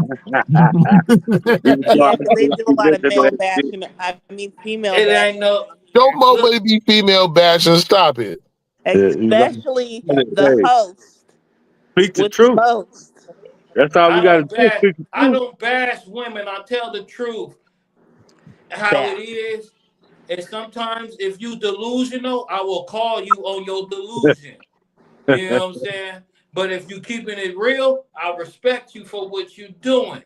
I because they don't do be a lot of listening to male that shit. bashing. I mean, female It ain't bashing, no Don't look. nobody be female bashing. Stop it. You got especially the hey, host speak the with the truth. most. That's all we got to do. Speak the I truth. don't bash women. I tell the truth how it Fact. is. And sometimes if you delusional, I will call you on your delusion. You know what I'm saying? But if you keeping it real, I respect you for what you doing.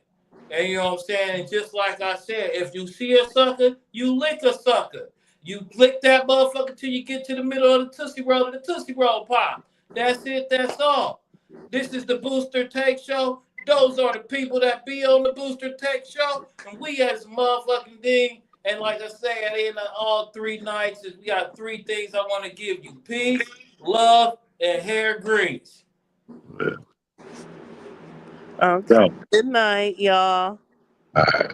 And you know what I'm saying? And just like I said, if you see a sucker, you lick a sucker. You lick that motherfucker till you get to the middle of the Tootsie Roll and the Tootsie Roll pop. That's it, that's all. This is the Booster Take Show. Those are the people that be on the Booster Take Show. And we as a motherfucking thing. And like I said, in all 3 nights, we got 3 things I want to give you. Peace, love, and hair grease. Okay. So, Good night, y'all. all right.